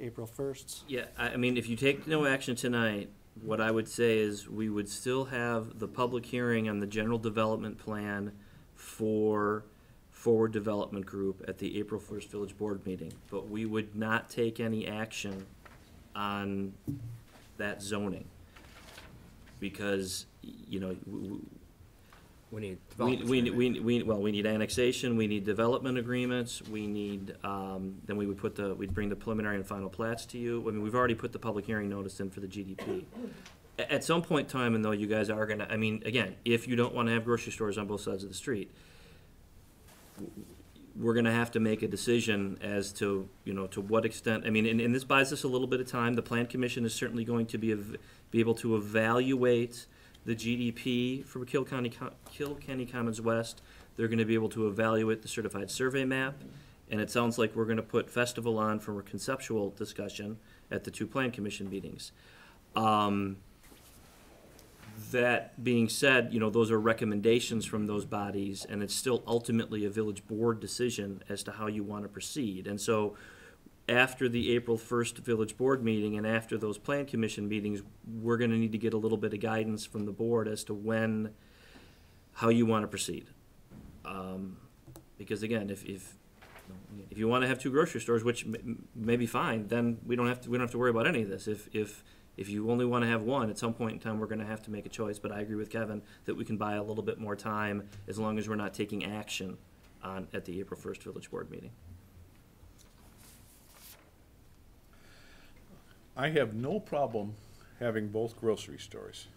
April 1st? Yeah, I mean, if you take no action tonight, what I would say is we would still have the public hearing on the general development plan for Forward Development Group at the April 1st Village Board meeting, but we would not take any action on that zoning. Because, you know, We need we development. need annexation, we need development agreements, we need, then we'd bring the preliminary and final plats to you. I mean, we've already put the public hearing notice in for the GDP. At some point in time, and though you guys are gonna, I mean, again, if you don't wanna have grocery stores on both sides of the street, we're gonna have to make a decision as to, you know, to what extent, I mean, and this buys us a little bit of time. The Plan Commission is certainly going to be able to evaluate the GDP for Kilkenny Commons West. They're gonna be able to evaluate the certified survey map, and it sounds like we're gonna put Festival on for a conceptual discussion at the two Plan Commission meetings. That being said, you know, those are recommendations from those bodies, and it's still ultimately a village board decision as to how you want to proceed. And so, after the April 1st village board meeting and after those plan commission meetings, we're going to need to get a little bit of guidance from the board as to how you want to proceed. Because again, if you want to have two grocery stores, which may be fine, then we don't have to worry about any of this. If If you only want to have one, at some point in time, we're going to have to make a choice. But I agree with Kevin that we can buy a little bit more time as long as we're not taking action at the April 1st Village Board meeting. I have no problem having both grocery stores.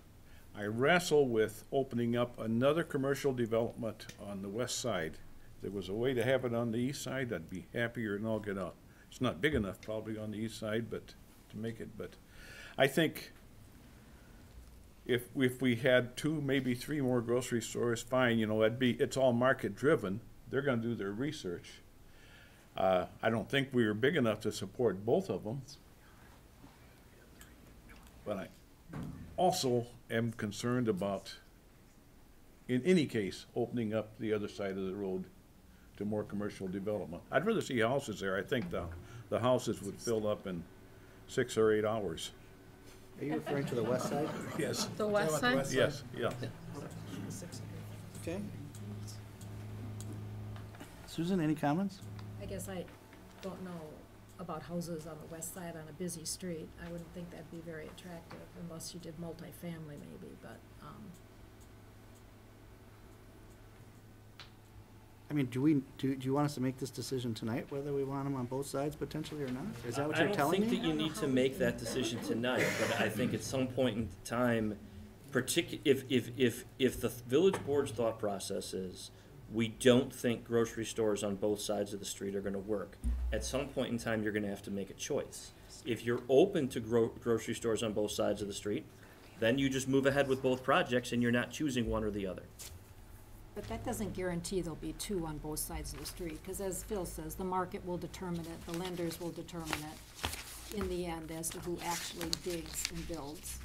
I wrestle with opening up another commercial development on the west side. If there was a way to have it on the east side, I'd be happier than all get out. It's not big enough probably on the east side, but to make it, but I think if we had 2, maybe 3 more grocery stores, fine, you know, it's all market driven. They're gonna do their research. I don't think we were big enough to support both of them. But I also am concerned about, in any case, opening up the other side of the road to more commercial development. I'd rather see houses there. I think the houses would fill up in 6 or 8 hours. Are you referring to the west side? Yes. The west side? Yes, yeah. Okay. Susan, any comments? I guess I don't know about houses on the west side on a busy street. I wouldn't think that'd be very attractive unless you did multifamily maybe, but, I mean, do you want us to make this decision tonight, whether we want them on both sides potentially or not? Is that what you're telling me? I don't think that you need to make that decision tonight, but I think at some point in time, if the village board's thought process is, we don't think grocery stores on both sides of the street are gonna work, at some point in time, you're gonna have to make a choice. If you're open to grocery stores on both sides of the street, then you just move ahead with both projects and you're not choosing one or the other. but that doesn't guarantee there'll be 2 on both sides of the street, because as Phil says, the market will determine it, the lenders will determine it in the end as to who actually digs and builds.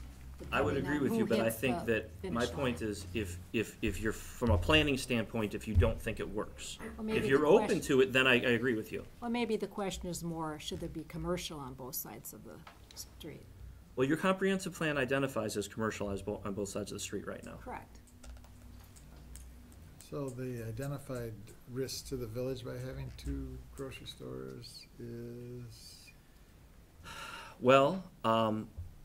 I would depending agree on with you, who but I hits think the that my finish point line. is, if you're, from a planning standpoint, if you don't think it works. Well, maybe If the you're open question- to it, then I agree with you. Well, maybe the question is more, should there be commercial on both sides of the street? Well, your comprehensive plan identifies as commercial as on both sides of the street right now. Correct. So the identified risk to the village by having 2 grocery stores is, Well,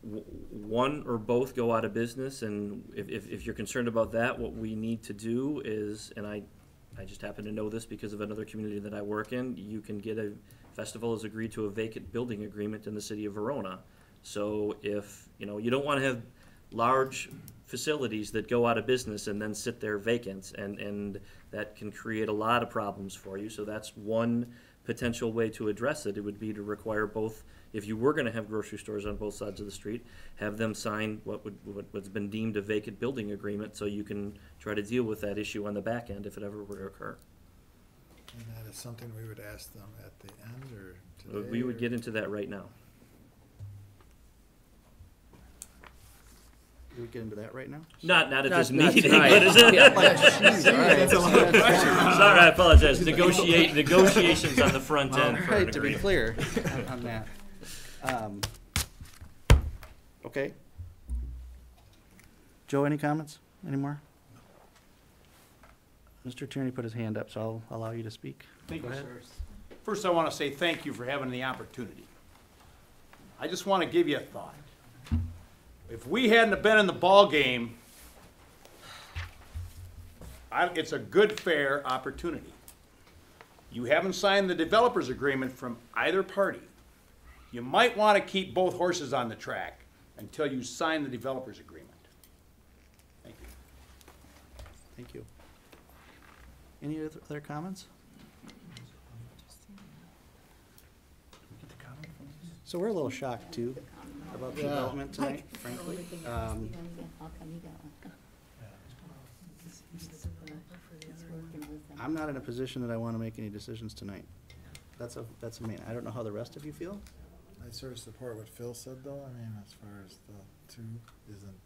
one or both go out of business, and if you're concerned about that, what we need to do is, and I just happen to know this because of another community that I work in, you can get festival has agreed to a vacant building agreement in the city of Verona. So if, you don't want to have large facilities that go out of business and then sit there vacant, and that can create a lot of problems for you. So that's one potential way to address it. It would be to require both, if you were going to have grocery stores on both sides of the street, have them sign what's been deemed a vacant building agreement, so you can try to deal with that issue on the back end if it ever were to occur. and that is something we would ask them at the end or today? We would or- get into that right now. Do we get into that right now? Not at this Not meeting, tonight. but is it? Jeez, all right. That's a lot of pressure. Sorry, I apologize. Negotiations on the front end for All an right, to be agreement. clear on that. Okay. Joe, any comments? Any more? Mr. Tierney put his hand up, so I'll allow you to speak. Thank Go you, ahead. sir. First, I want to say thank you for having the opportunity. I just want to give you a thought. If we hadn't have been in the ball game, it's a good, fair opportunity. You haven't signed the developers agreement from either party. You might want to keep both horses on the track until you sign the developers agreement. Thank you. Thank you. Any other comments? So we're a little shocked too about the Yeah. development tonight, frankly. I'm not in a position that I want to make any decisions tonight. That's me. I don't know how the rest of you feel. I sort of support what Phil said, though. I mean, as far as the 2 isn't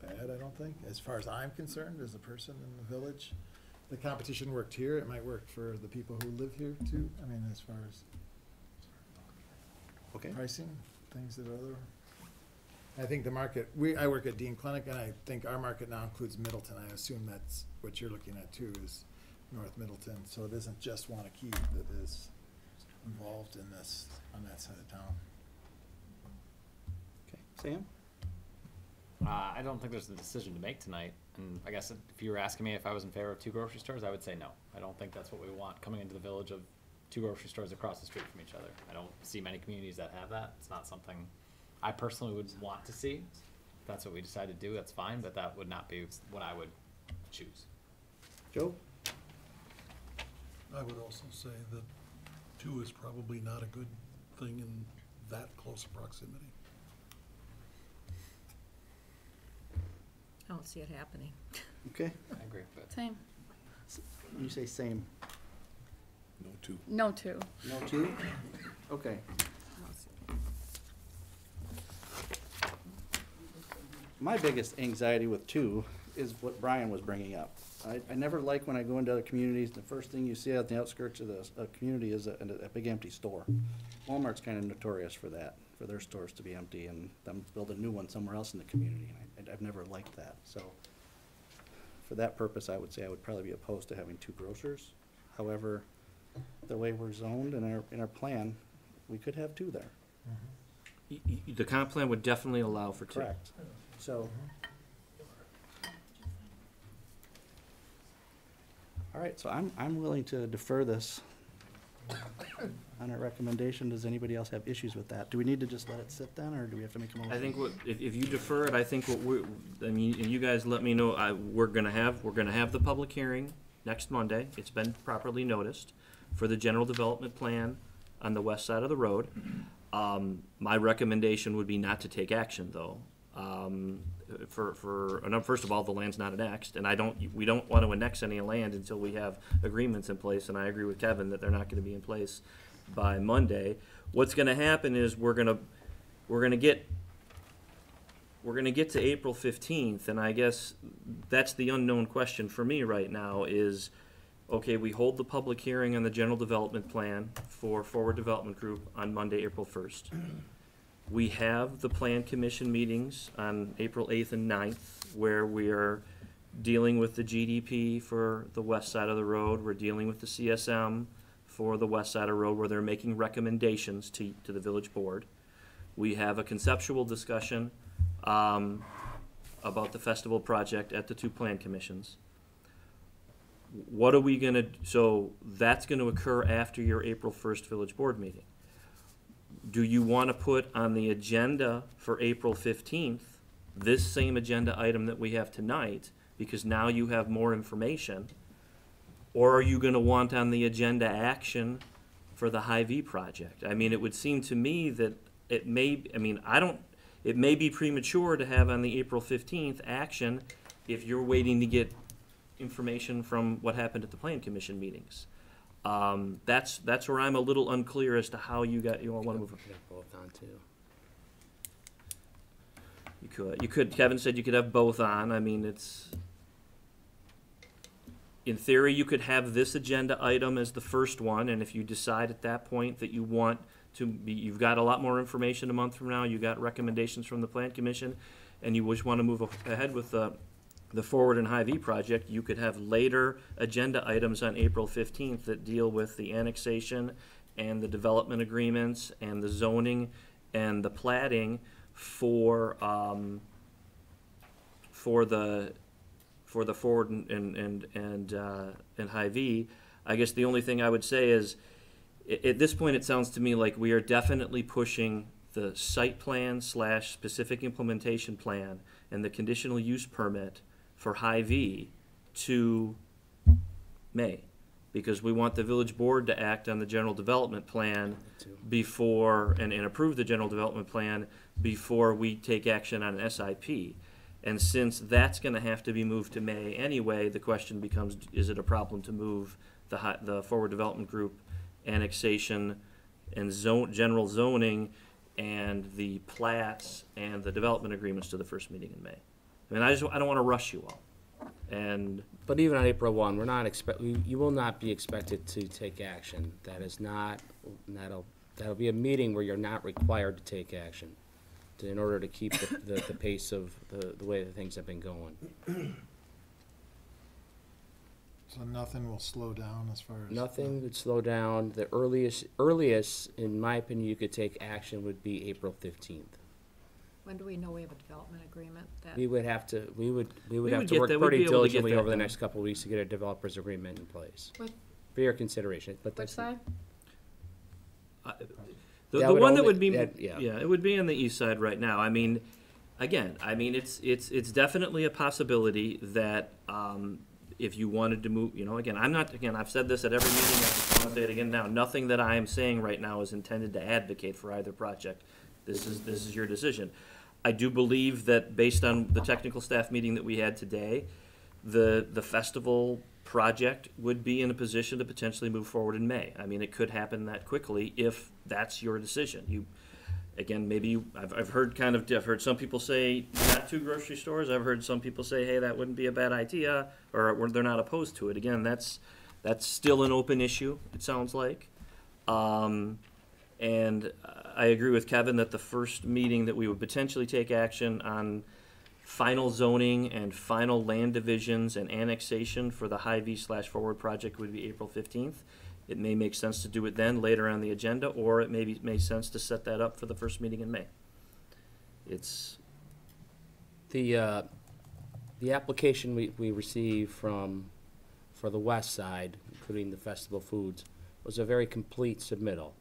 bad, I don't think. As far as I'm concerned, as a person in the village, the competition worked here. It might work for the people who live here, too. I mean, as far as Okay. pricing, things that other. I think the market, I work at Dean Clinic, and I think our market now includes Middleton. I assume that's what you're looking at, too, is North Middleton. So it isn't just Waunakee that is involved in this, on that side of town. Okay. Sam? I don't think there's a decision to make tonight, and I guess if you were asking me if I was in favor of 2 grocery stores, I would say no. I don't think that's what we want coming into the village of 2 grocery stores across the street from each other. I don't see many communities that have that. It's not something I personally would want to see. If that's what we decide to do, that's fine, but that would not be what I would choose. Joe? I would also say that 2 is probably not a good thing in that close proximity. I don't see it happening. Okay. I agree, but. Same. When you say same, No 2. No 2. no two? Okay. My biggest anxiety with two is what Brian was bringing up. I never like when I go into other communities, the first thing you see out the outskirts of the community is a big empty store. Walmart's kind of notorious for that, for their stores to be empty and them build a new one somewhere else in the community. I've never liked that, so for that purpose, I would say I would probably be opposed to having 2 grocers. However, the way we're zoned in our plan, we could have 2 there. The comp plan would definitely allow for 2. Correct. So. All right, so I'm willing to defer this on a recommendation. Does anybody else have issues with that? Do we need to just let it sit then, or do we have to make a motion? I think if you defer it, I think you guys let me know, we're gonna have the public hearing next Monday. It's been properly noticed for the general development plan on the west side of the road. My recommendation would be not to take action, though. First of all, the land's not annexed, and we don't want to annex any land until we have agreements in place, and I agree with Kevin that they're not gonna be in place by Monday. What's gonna happen is we're gonna get to April 15th, and I guess that's the unknown question for me right now is, okay, we hold the public hearing on the general development plan for Forward Development Group on Monday, April 1st. We have the Plan Commission meetings on April 8th and 9th, where we are dealing with the GDP for the west side of the road. We're dealing with the CSM for the west side of the road, where they're making recommendations to the village board. We have a conceptual discussion about the festival project at the 2 Plan Commissions. What are we gonna, so that's gonna occur after your April 1st village board meeting. Do you want to put on the agenda for April 15th this same agenda item that we have tonight, because now you have more information? Or are you going to want on the agenda action for the Hy-Vee project? I mean, it would seem to me that it may be premature to have on the April 15th action if you're waiting to get information from what happened at the Plan Commission meetings. That's where I'm a little unclear as to how you all want to move. Both on too. You could, Kevin said you could have both on. I mean, in theory, you could have this agenda item as the first one, and if you decide at that point that you want to be, you've got a lot more information a month from now, you got recommendations from the Plan Commission, and you just want to move ahead with the Forward and Hy-Vee project, you could have later agenda items on April 15th that deal with the annexation and the development agreements and the zoning and the platting for the Forward and Hy-Vee. I guess the only thing I would say is, at this point, it sounds to me like we are definitely pushing the site plan / specific implementation plan and the conditional use permit for Hy-Vee to May, because we want the village board to act on the general development plan before, and approve the general development plan before we take action on an SIP. And since that's gonna have to be moved to May anyway, the question becomes, is it a problem to move the Forward Development Group annexation and general zoning and the plats and the development agreements to the first meeting in May? I mean, I don't want to rush you all. But even on April 1, we're not you will not be expected to take action. That is not, that'll be a meeting where you're not required to take action in order to keep the pace of the way that things have been going. So nothing will slow down as far as? Nothing would slow down. The earliest, in my opinion, you could take action would be April 15th. When do we know we have a development agreement that? We would have to, we would would have to get work that. We'd pretty be able to get diligently that over the done. next couple of weeks to get a developer's agreement in place. With For your consideration, but which that's. side? The That the would one that only- would be, that- yeah. yeah, it would be on the east side right now. I mean, again, I mean, it's definitely a possibility that, if you wanted to move, you know, again, I've said this at every meeting, I just want to say it again now. Nothing that I am saying right now is intended to advocate for either project. This is your decision. I do believe that based on the technical staff meeting that we had today, the festival project would be in a position to potentially move forward in May. I mean, it could happen that quickly if that's your decision. Again, maybe I've heard I've heard some people say not 2 grocery stores. I've heard some people say, hey, that wouldn't be a bad idea, or they're not opposed to it. Again, that's still an open issue, it sounds like. And I agree with Kevin that the first meeting that we would potentially take action on final zoning and final land divisions and annexation for the Hy-V/Forward project would be April 15th. It may make sense to do it then, later on the agenda, or it may make sense to set that up for the first meeting in May. It's, The application we received for the west side, including the festival foods, was a very complete submittal.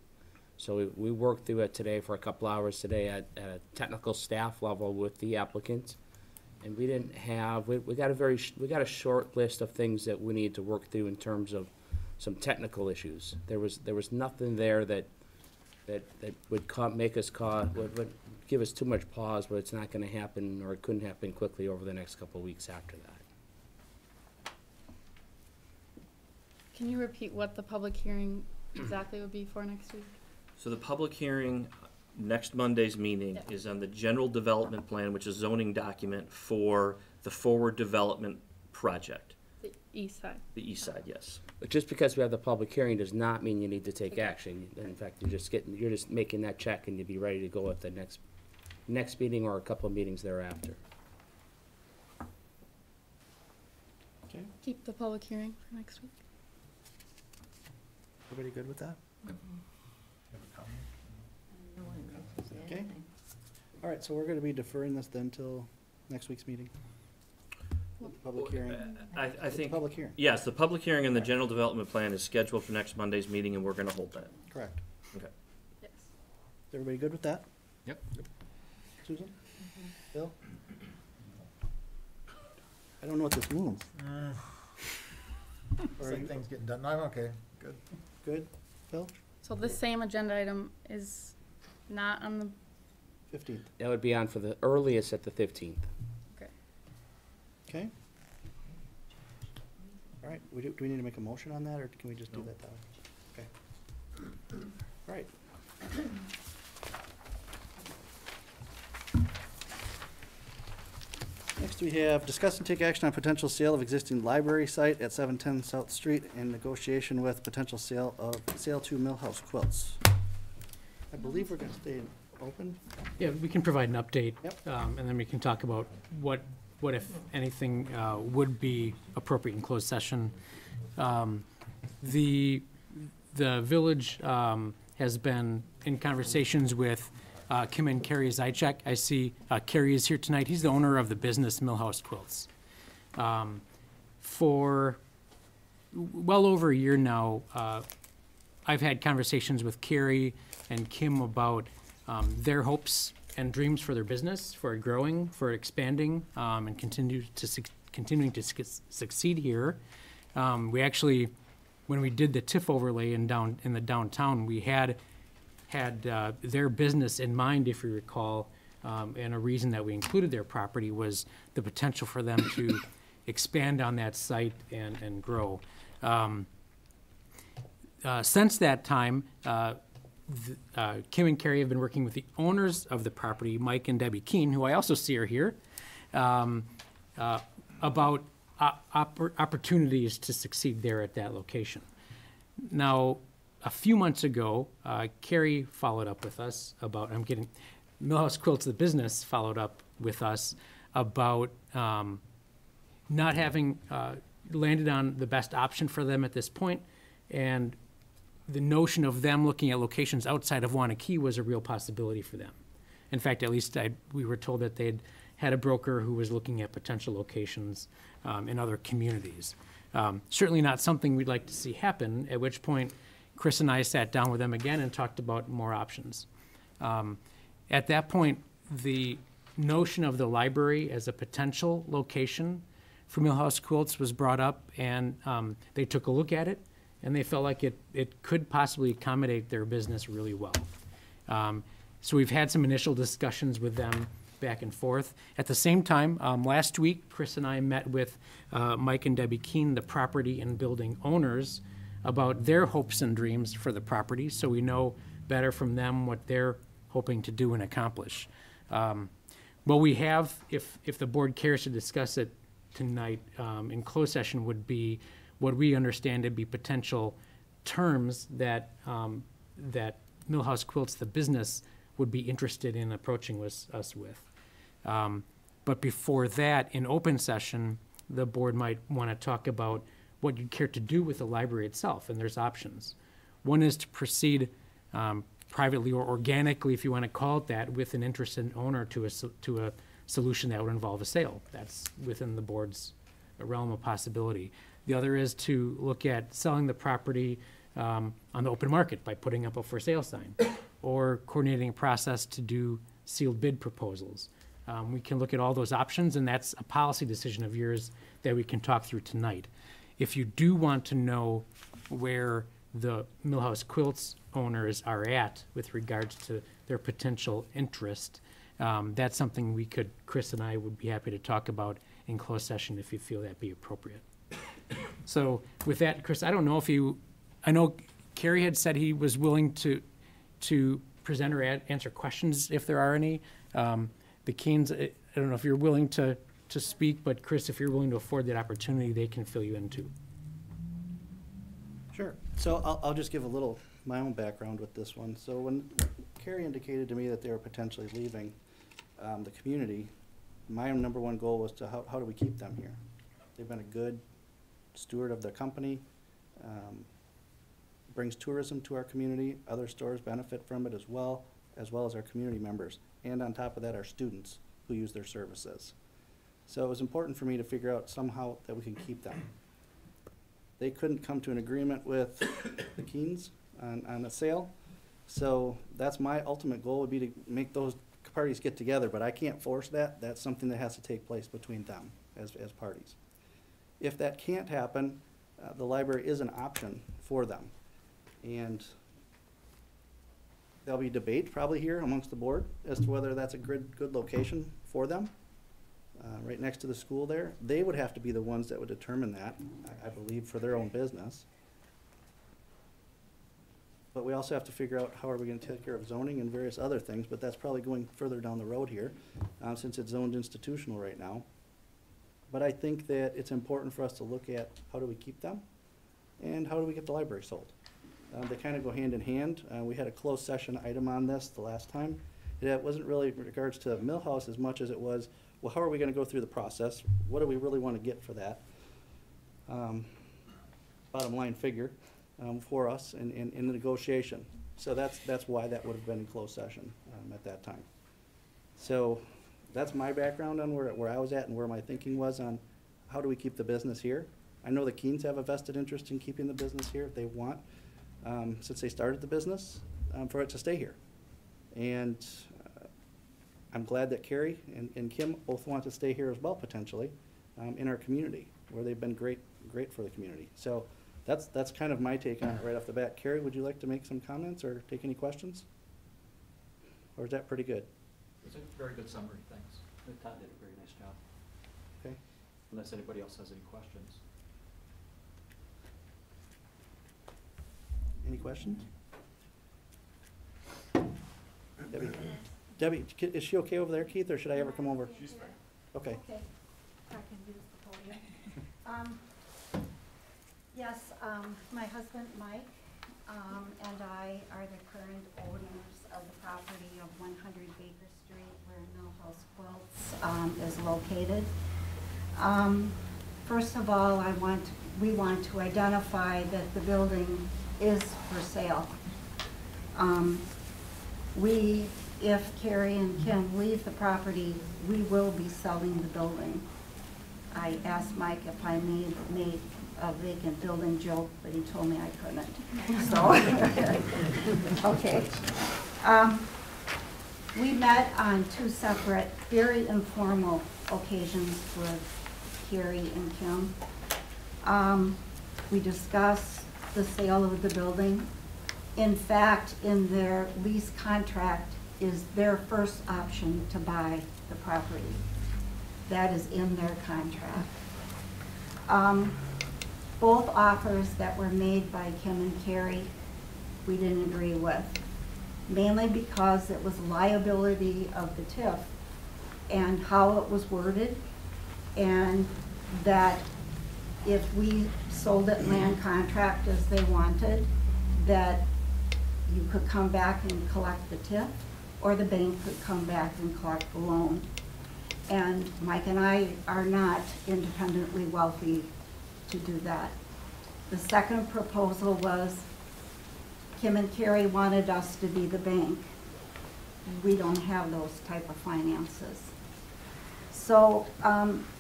So we worked through it today for a couple hours today at a technical staff level with the applicants. And we didn't have, we got a short list of things that we need to work through in terms of some technical issues. There was nothing there that would would give us too much pause, but it's not gonna happen, or it couldn't happen quickly over the next couple of weeks after that. Can you repeat what the public hearing exactly would be for next week? so the public hearing, next Monday's meeting, Yeah. is on the general development plan, which is zoning document for the forward development project. The east side. The east side, yes. But just because we have the public hearing does not mean you need to take action. In fact, you're just making that check and you'll be ready to go at the next meeting or a couple of meetings thereafter. Okay, Keep the public hearing for next week. everybody good with that? Okay. All right, so we're gonna be deferring this then till next week's meeting. Public hearing. I think, Public hearing, yes, the public hearing and the general development plan is scheduled for next Monday's meeting, and we're gonna hold that. correct. Okay. Yes. Is everybody good with that? Yep. Susan? Bill? I don't know what this means. It's like things getting done. No, I'm okay. Good. Good? Bill? So this same agenda item is not on the, 15th, That would be on for the earliest at the 15th. okay? All right, do we need to make a motion on that, or can we just do that way? Okay. All right. Next, we have discuss and take action on potential sale of existing library site at 710 South Street and negotiation with potential sale to Millhouse Quilts. I believe we're gonna stay open. Yeah, we can provide an update. Yep. And then we can talk about what if anything, would be appropriate in closed session. The village, has been in conversations with, Kim and Carrie Zychek. I see, Carrie is here tonight. He's the owner of the business Millhouse Quilts. For well over a year now, I've had conversations with Carrie and Kim about their hopes and dreams for their business, for it growing, for expanding, and continuing to succeed here. We actually, when we did the TIF overlay in the downtown, we had their business in mind, if you recall, and a reason that we included their property was the potential for them to expand on that site and grow. Since that time, Kim and Carrie have been working with the owners of the property, Mike and Debbie Keene, who I also see are here, about opportunities to succeed there at that location. Now, a few months ago, Carrie followed up with us about, Millhouse Quilts, the business, followed up with us about not having landed on the best option for them at this point, and the notion of them looking at locations outside of Waunakee was a real possibility for them. In fact, at least we were told that they'd had a broker who was looking at potential locations in other communities. Certainly not something we'd like to see happen, at which point Chris and I sat down with them again and talked about more options. At that point, the notion of the library as a potential location for Millhouse Quilts was brought up, and they took a look at it, and they felt like it could possibly accommodate their business really well. So we've had some initial discussions with them back and forth. At the same time, last week, Chris and I met with Mike and Debbie Keene, the property and building owners, about their hopes and dreams for the property, so we know better from them what they're hoping to do and accomplish. What we have, if the board cares to discuss it tonight in closed session, would be what we understand to be potential terms that that Millhouse Quilts, the business, would be interested in approaching us with. But before that, in open session, the board might want to talk about what you'd care to do with the library itself, and there's options. One is to proceed privately or organically, if you want to call it that, with an interested owner to a solution that would involve a sale. That's within the board's realm of possibility. The other is to look at selling the property on the open market by putting up a for sale sign or coordinating a process to do sealed bid proposals. We can look at all those options, and that's a policy decision of yours that we can talk through tonight. If you do want to know where the Millhouse Quilts owners are at with regards to their potential interest, that's something Chris and I would be happy to talk about in closed session if you feel that'd be appropriate. So with that, Chris, I don't know if I know Kerry had said he was willing to present or answer questions if there are any. The Keynes, I don't know if you're willing to speak, but Chris, if you're willing to afford that opportunity, they can fill you in too. Sure. So I'll just give a little my own background with this one. So when Carrie indicated to me that they were potentially leaving the community, my number one goal was to how do we keep them here? They've been a good steward of the company, brings tourism to our community. Other stores benefit from it as well as our community members. And on top of that, our students who use their services. So it was important for me to figure out somehow that we can keep them. They couldn't come to an agreement with the Keynes on a sale. So that's my ultimate goal, would be to make those parties get together, but I can't force that. That's something that has to take place between them as parties. If that can't happen, the library is an option for them. And there'll be debate probably here amongst the board as to whether that's a good location for them. Right next to the school there. They would have to be the ones that would determine that, I believe, for their own business. But we also have to figure out how are we going to take care of zoning and various other things, but that's probably going further down the road here, since it's zoned institutional right now. But I think that it's important for us to look at how do we keep them and how do we get the library sold. They kind of go hand in hand. We had a closed session item on this the last time. It wasn't really in regards to Millhouse as much as it was, well, how are we going to go through the process? What do we really want to get for that? Bottom line figure for us in the negotiation. So that's why that would have been in closed session at that time. So that's my background on where I was at and where my thinking was on how do we keep the business here. I know the Keynes have a vested interest in keeping the business here if they want, since they started the business, for it to stay here. And I'm glad that Carrie and Kim both want to stay here as well, potentially, in our community, where they've been great for the community. So that's kind of my take on it right off the bat. Carrie, would you like to make some comments or take any questions? Or is that pretty good? It's a very good summary, thanks. Todd did a very nice job. Okay. Unless anybody else has any questions. Any questions? Debbie, is she okay over there, Keith, or should I ever come over? She's fine. Okay. Okay, I can use the podium. Yes, my husband Mike and I are the current owners of the property of 100 Baker Street where Millhouse Quilts is located. First of all, we want to identify that the building is for sale. We if Carrie and Kim leave the property, we will be selling the building. I asked Mike if I made a vacant building joke, but he told me I couldn't. So, okay. We met on 2 separate, very informal occasions with Carrie and Kim. We discussed the sale of the building. In fact, in their lease contract is their first option to buy the property. That is in their contract. Both offers that were made by Kim and Carrie, we didn't agree with, mainly because it was liability of the TIF and how it was worded, and that if we sold it land contract as they wanted, that you could come back and collect the TIF, or the bank could come back and collect the loan. And Mike and I are not independently wealthy to do that. The second proposal was Kim and Carrie wanted us to be the bank. We don't have those type of finances. So,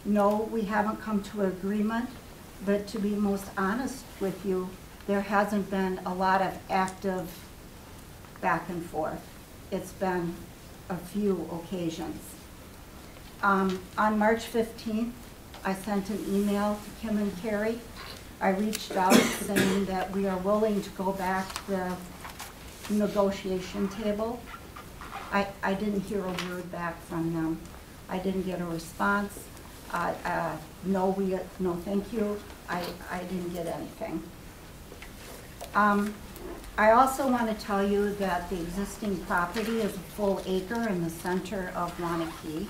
no, we haven't come to an agreement, but to be most honest with you, there hasn't been a lot of active back and forth. It's been a few occasions. On March 15th, I sent an email to Kim and Carrie. I reached out saying that we are willing to go back to the negotiation table. I didn't hear a word back from them. I didn't get a response. No, thank you. I didn't get anything. I also want to tell you that the existing property is a full acre in the center of Waunakee.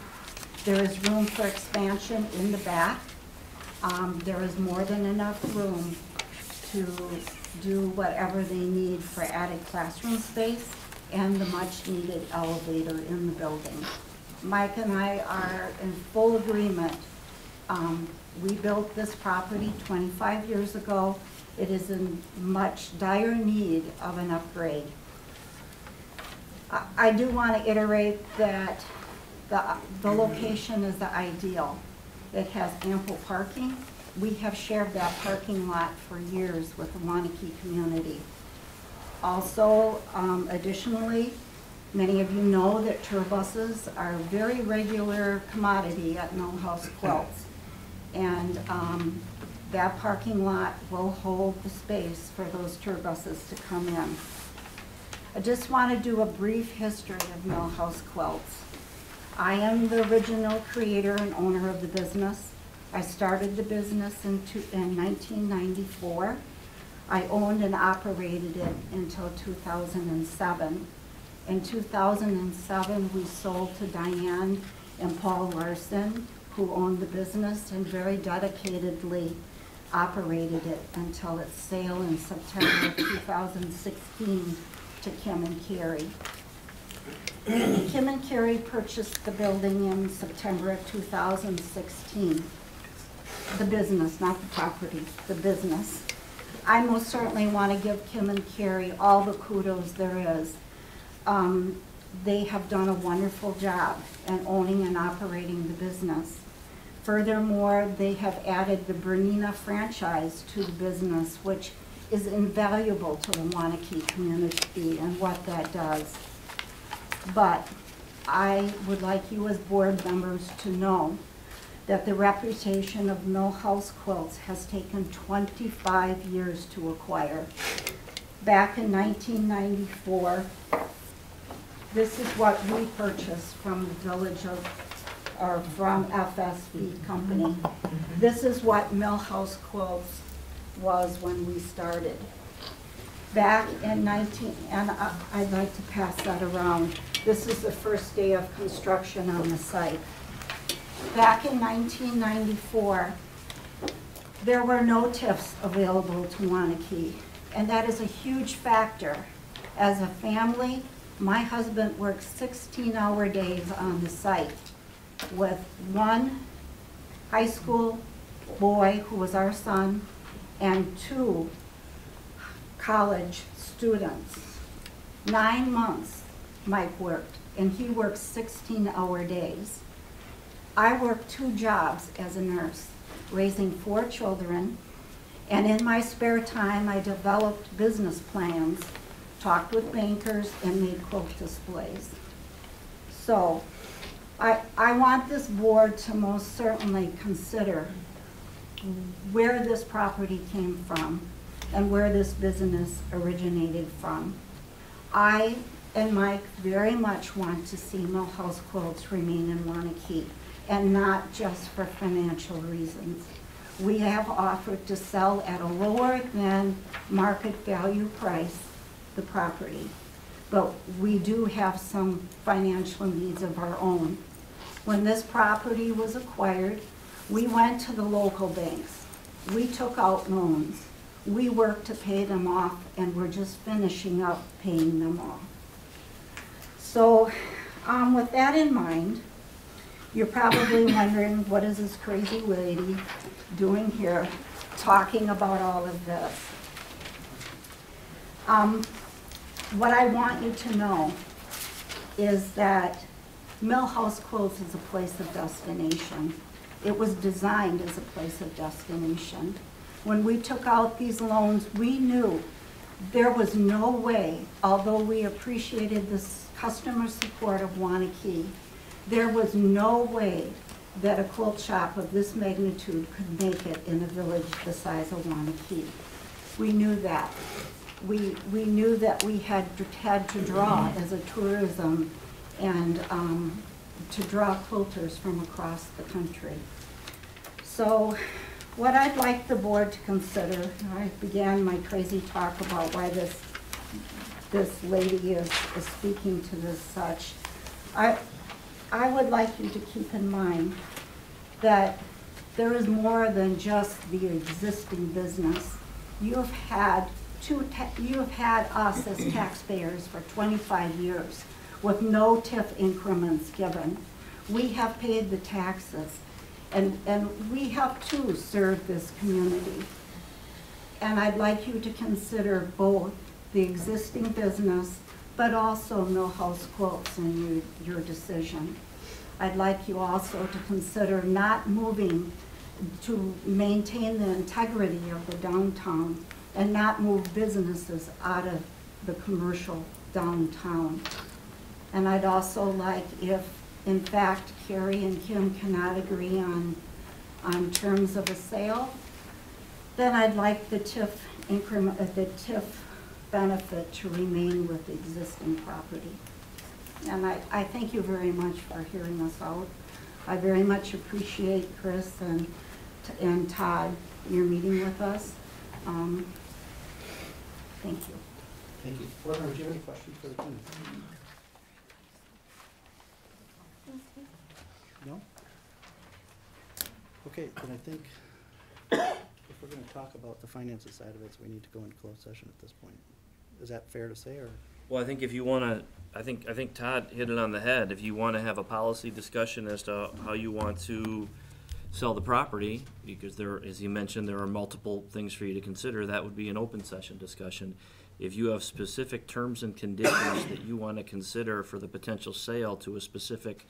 There is room for expansion in the back. There is more than enough room to do whatever they need for added classroom space and the much-needed elevator in the building. Mike and I are in full agreement. We built this property 25 years ago. It is in much dire need of an upgrade. I do want to iterate that the location is the ideal. It has ample parking. We have shared that parking lot for years with the Waunakee community. Also, additionally, many of you know that tour buses are a very regular commodity at Millhouse Quilts. And that parking lot will hold the space for those tour buses to come in. I just want to do a brief history of Millhouse Quilts. I am the original creator and owner of the business. I started the business in 1994. I owned and operated it until 2007. In 2007, we sold to Diane and Paul Larson, who owned the business and very dedicatedly operated it until its sale in September of 2016 to Kim and Carrie. Kim and Carrie purchased the building in September of 2016. The business, not the property, the business. I most certainly want to give Kim and Carrie all the kudos there is. They have done a wonderful job in owning and operating the business. Furthermore, they have added the Bernina franchise to the business, which is invaluable to the Waunakee community and what that does. But I would like you as board members to know that the reputation of Millhouse Quilts has taken 25 years to acquire. Back in 1994, this is what we purchased from the village of, or from FSV Company. This is what Millhouse Quilts was when we started. Back in I'd like to pass that around. This is the first day of construction on the site. Back in 1994, there were no TIFs available to Waunakee, and that is a huge factor. As a family, my husband worked 16-hour days on the site with one high school boy, who was our son, and 2 college students. 9 months Mike worked and he works 16-hour days. I work 2 jobs as a nurse, raising 4 children, and in my spare time, I developed business plans, talked with bankers, and made quilt displays. So, I want this board to most certainly consider where this property came from and where this business originated from. I and Mike very much want to see Millhouse Quilts remain in Waunakee, and not just for financial reasons. We have offered to sell at a lower than market value price the property, but we do have some financial needs of our own. When this property was acquired, we went to the local banks. We took out loans. We worked to pay them off, and we're just finishing up paying them off. So with that in mind, you're probably wondering, what is this crazy lady doing here talking about all of this? What I want you to know is that Millhouse Quilts is a place of destination. It was designed as a place of destination. When we took out these loans, we knew there was no way, although we appreciated this customer support of Waunakee, there was no way that a quilt shop of this magnitude could make it in a village the size of Waunakee. We knew that. We knew that we had to draw as a tourism and to draw quilters from across the country. So what I'd like the board to consider, I began my crazy talk about why this lady is speaking to this such. I would like you to keep in mind that there is more than just the existing business. You have had us as taxpayers for 25 years with no TIF increments given. We have paid the taxes, and we have too served this community. And I'd like you to consider both the existing business, but also Millhouse Quilts in your decision. I'd like you also to consider not moving to maintain the integrity of the downtown and not move businesses out of the commercial downtown. And I'd also like, if in fact Carrie and Kim cannot agree on terms of a sale, then I'd like the TIF increment, the TIF benefit to remain with the existing property. And I thank you very much for hearing us out. I very much appreciate Chris and Todd, your meeting with us. Thank you. Thank you. Board members, do you have any questions for the team? No? Okay, then I think if we're gonna talk about the finances side of it, so we need to go into closed session at this point. Is that fair to say, or? Well, I think if you wanna, I think Todd hit it on the head. If you wanna have a policy discussion as to how you want to sell the property, because there, as you mentioned, there are multiple things for you to consider, that would be an open session discussion. If you have specific terms and conditions that you wanna consider for the potential sale to a specific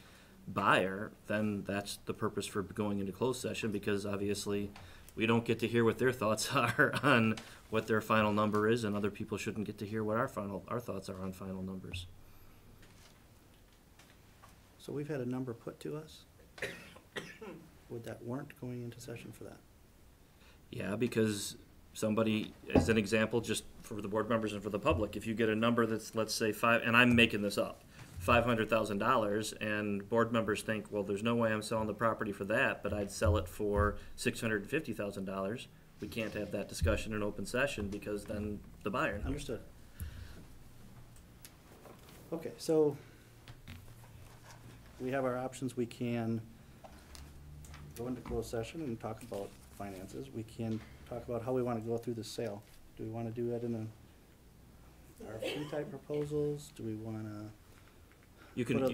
buyer, then that's the purpose for going into closed session, because obviously we don't get to hear what their thoughts are on what their final number is, and other people shouldn't get to hear what our thoughts are on final numbers. So we've had a number put to us. Would that warrant going into session for that? Yeah, because somebody, as an example, just for the board members and for the public, if you get a number that's, let's say and I'm making this up, $500,000, and board members think, well, there's no way I'm selling the property for that, but I'd sell it for $650,000. We can't have that discussion in open session, because then the buyer knows. Understood. Okay, so we have our options. We can go into closed session and talk about finances. We can talk about how we want to go through the sale. Do we want to do that in a RFP type proposals? Do we want to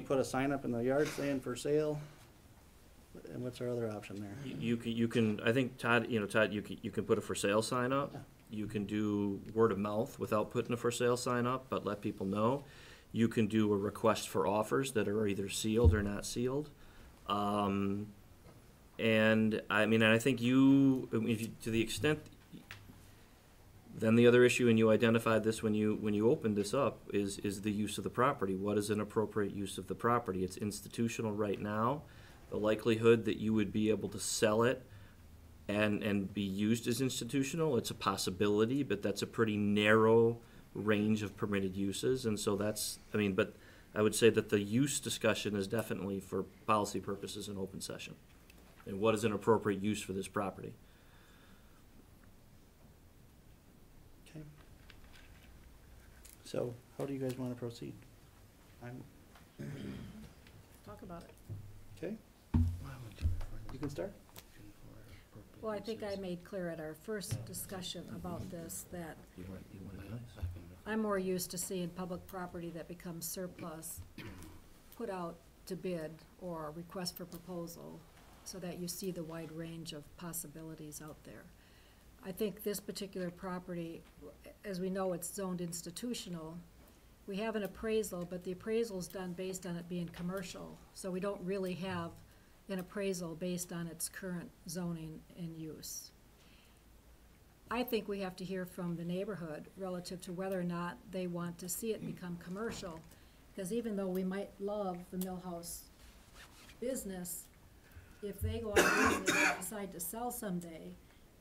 put a sign up in the yard saying for sale? And what's our other option there? You can, I think, Todd, you can put a for sale sign up. Yeah. You can do word of mouth without putting a for sale sign up, but let people know. You can do a request for offers that are either sealed or not sealed. And I mean, and I think if you, to the extent, then the other issue, and you identified this when you opened this up, is the use of the property. What is an appropriate use of the property? It's institutional right now. The likelihood that you would be able to sell it and be used as institutional, it's a possibility, but that's a pretty narrow range of permitted uses. And so that's, I mean, but I would say that the use discussion is definitely for policy purposes an open session. And what is an appropriate use for this property? Okay. So, how do you guys want to proceed? Talk about it. Okay. You can start. Well, I think I made clear at our first discussion about this that I'm more used to seeing public property that becomes surplus put out to bid or request for proposal, so that you see the wide range of possibilities out there. I think this particular property, as we know, it's zoned institutional. We have an appraisal, but the appraisal's done based on it being commercial, so we don't really have an appraisal based on its current zoning and use. I think we have to hear from the neighborhood relative to whether or not they want to see it become commercial, because even though we might love the Millhouse business, if they go out of business and decide to sell someday,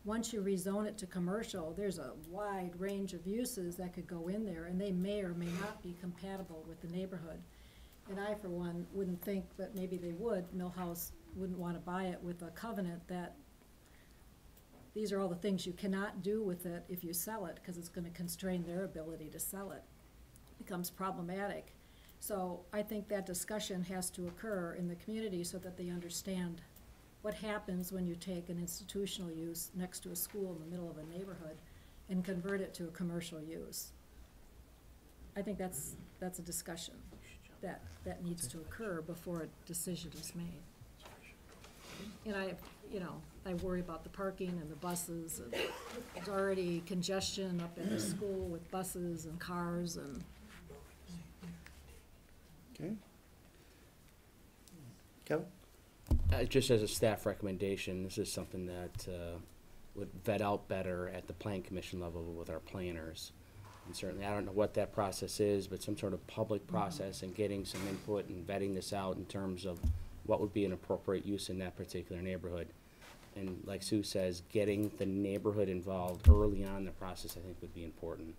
once you rezone it to commercial, there's a wide range of uses that could go in there, and they may or may not be compatible with the neighborhood. And I, for one, wouldn't think, but maybe they would, Millhouse wouldn't want to buy it with a covenant that these are all the things you cannot do with it if you sell it, because it's going to constrain their ability to sell it. It becomes problematic. So I think that discussion has to occur in the community so that they understand what happens when you take an institutional use next to a school in the middle of a neighborhood and convert it to a commercial use. I think that's a discussion that needs to occur before a decision is made. And I worry about the parking and the buses, and there's already congestion up in the school with buses and cars and. Okay. Kevin? Just as a staff recommendation, this is something that would vet out better at the plan commission level with our planners. And certainly, I don't know what that process is, but some sort of public process and getting some input and vetting this out in terms of what would be an appropriate use in that particular neighborhood. And like Sue says, getting the neighborhood involved early on in the process, I think, would be important.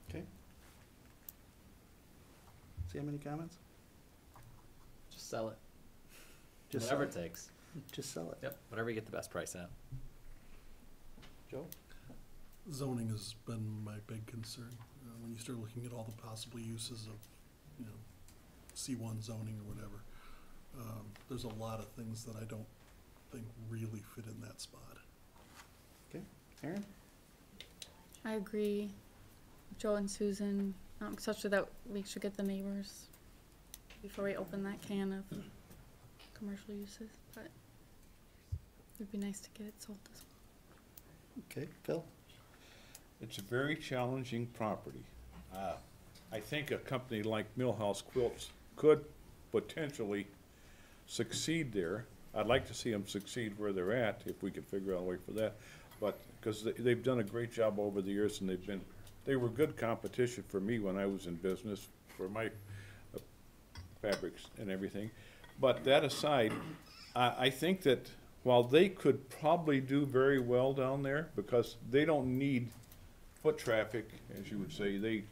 Okay. Sam, any comments? Just sell it. Just Whatever sell it takes. Just sell it. Yep, whatever you get the best price at. Joe? Zoning has been my big concern. When you start looking at all the possible uses of, C1 zoning or whatever, there's a lot of things that I don't think really fit in that spot. Okay. Aaron? I agree with Joe and Susan, especially that we should get the neighbors before we open that can of commercial uses, but it'd be nice to get it sold as well. Okay. Phil? It's a very challenging property. I think a company like Millhouse Quilts could potentially succeed there. I'd like to see them succeed where they're at, if we could figure out a way for that. But, because they've done a great job over the years, and they were good competition for me when I was in business, for my fabrics and everything. But that aside, I think that while they could probably do very well down there, because they don't need foot traffic, as you would say,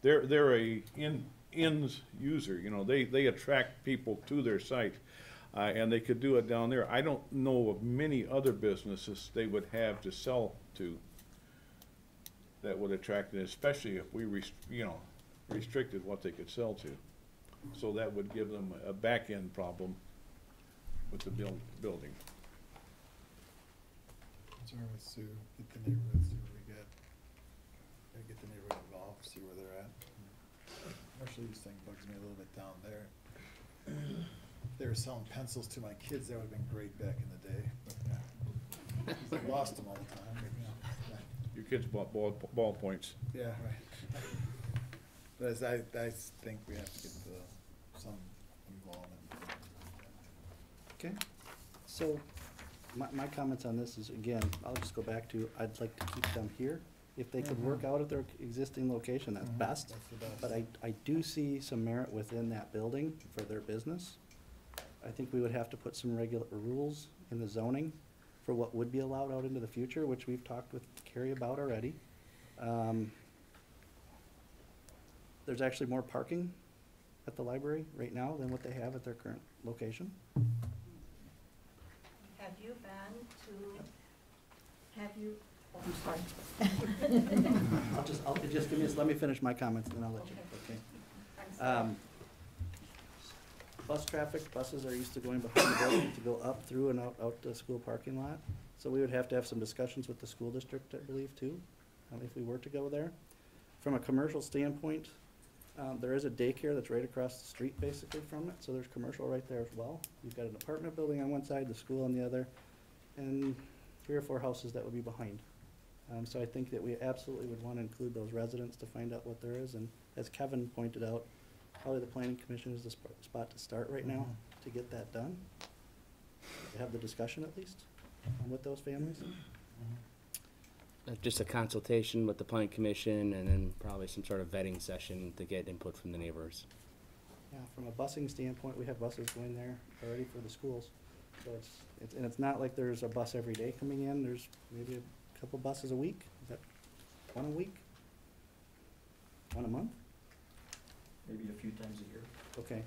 they're a ends user, they attract people to their site, and they could do it down there. I don't know of many other businesses they would have to sell to that would attract it, especially if we restricted what they could sell to. So that would give them a back end problem with the building. Concern with Sue, get the neighborhood, see what we get. Gotta get the neighborhood involved, see where they're at. Commercial use thing bugs me a little bit down there. If they were selling pencils to my kids, that would've been great back in the day, but I lost them all the time, but, your kids bought ball points. Yeah, right. But I think we have to get some involvement. Okay, so my comments on this is, again, I'll just go back to, I'd like to keep them here. If they could work out at their existing location, that's best. That's the best. But I do see some merit within that building for their business. I think we would have to put some regular rules in the zoning for what would be allowed out into the future, which we've talked with Carrie about already. There's actually more parking at the library right now than what they have at their current location. Have you been to, oh, I'm sorry. I'll just give me, let me finish my comments, and then I'll let you, okay? Bus traffic, buses are used to going behind the building to go up through and out the school parking lot. So we would have to have some discussions with the school district, I believe, too, if we were to go there. From a commercial standpoint, there is a daycare that's right across the street, basically, from it, so there's commercial right there as well. You've got an apartment building on one side, the school on the other, and 3 or 4 houses that would be behind. So I think that we absolutely would want to include those residents to find out what there is, and as Kevin pointed out, probably the planning commission is the spot to start right now to get that done. To have the discussion at least with those families. Just a consultation with the planning commission and then probably some sort of vetting session to get input from the neighbors. Yeah, from a busing standpoint, we have buses going there already for the schools. So and it's not like there's a bus every day coming in. There's maybe a couple buses a week. Is that one a week? One a month? Maybe a few times a year. Okay.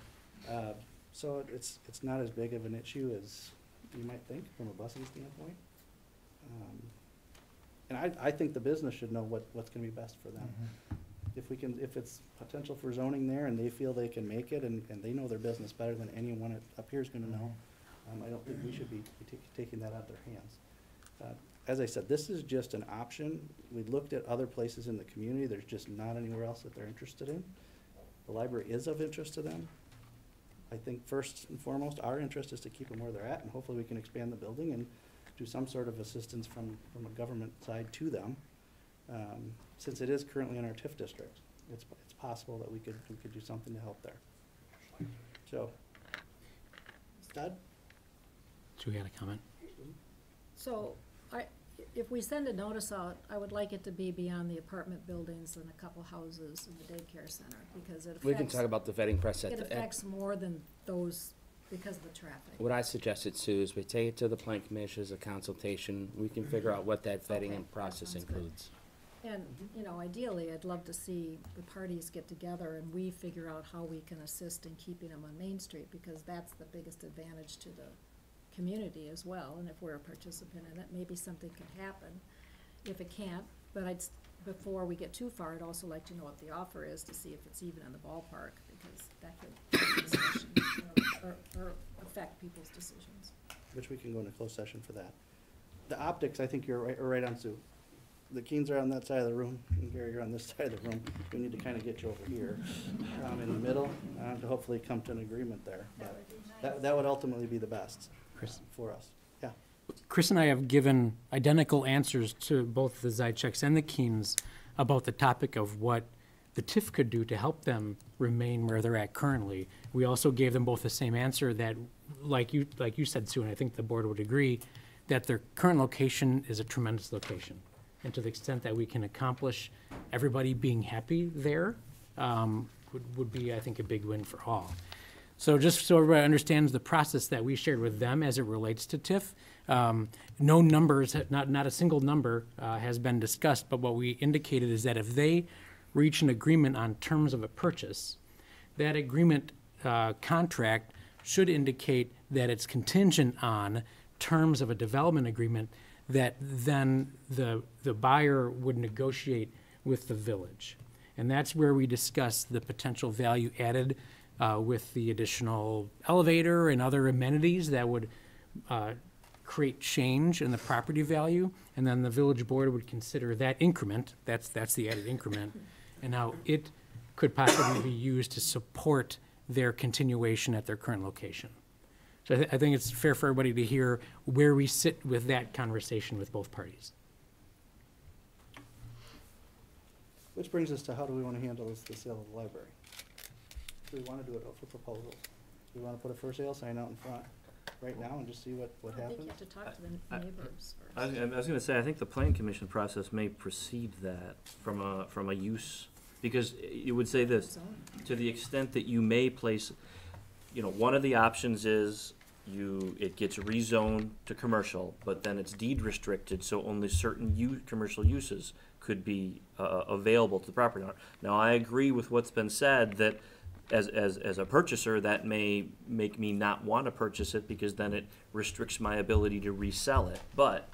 So it's not as big of an issue as you might think from a busing standpoint. And I think the business should know what's gonna be best for them. If it's potential for zoning there and they feel they can make it and they know their business better than anyone up here is gonna know, I don't think we should be taking that out of their hands. As I said, this is just an option. We looked at other places in the community. There's just not anywhere else that they're interested in. The library is of interest to them. I think first and foremost, our interest is to keep them where they're at, and hopefully we can expand the building and do some sort of assistance from a government side to them. Since it is currently in our TIF district, it's possible that we could do something to help there. So, Todd? So we had a comment? So, if we send a notice out, I would like it to be beyond the apartment buildings and a couple houses and the daycare center, because it affects. We can talk about the vetting process. It affects more than those because of the traffic. What I suggested, Sue, is we take it to the planning commission as a consultation. We can figure out what that vetting Okay, and that process sounds good. includes. And, you know, ideally, I'd love to see the parties get together and we figure out how we can assist in keeping them on Main Street, because that's the biggest advantage to the community as well, and if we're a participant in it, maybe something can happen. If it can't, but before we get too far, I'd also like to know what the offer is to see if it's even in the ballpark, because that could discussion, or affect people's decisions. Which we can go into closed session for that. The optics, I think you're right on, Sue. The Keens are on that side of the room, and Gary, you're on this side of the room. We need to kind of get you over here, in the middle, to hopefully come to an agreement there. But that would ultimately be the best for us. Yeah. Chris and I have given identical answers to both the Zycheks and the Keens about the topic of what the TIF could do to help them remain where they're at currently. We also gave them both the same answer that, like you said, Sue, and I think the board would agree, that their current location is a tremendous location. And to the extent that we can accomplish everybody being happy there, would be, I think, a big win for all. So just so everybody understands the process that we shared with them as it relates to TIF, no numbers, not a single number has been discussed, but what we indicated is that if they reach an agreement on terms of a purchase, that agreement contract should indicate that it's contingent on terms of a development agreement that then the buyer would negotiate with the village. And that's where we discuss the potential value added with the additional elevator and other amenities that would create change in the property value. And then the village board would consider that increment, that's the added increment, and how it could possibly be used to support their continuation at their current location. So I think it's fair for everybody to hear where we sit with that conversation with both parties. Which brings us to how do we want to handle the sale of the library? Do we want to do it for proposals? Do we want to put a for sale sign out in front right now and just see what I think happens? you have to talk to the neighbors I first. was gonna say, I think the plan commission process may precede that from a use, because you would say this, to the extent that you may place, one of the options is it gets rezoned to commercial, but then it's deed restricted, so only certain commercial uses could be available to the property owner. Now, I agree with what's been said, that as a purchaser, that may make me not want to purchase it, because then it restricts my ability to resell it. But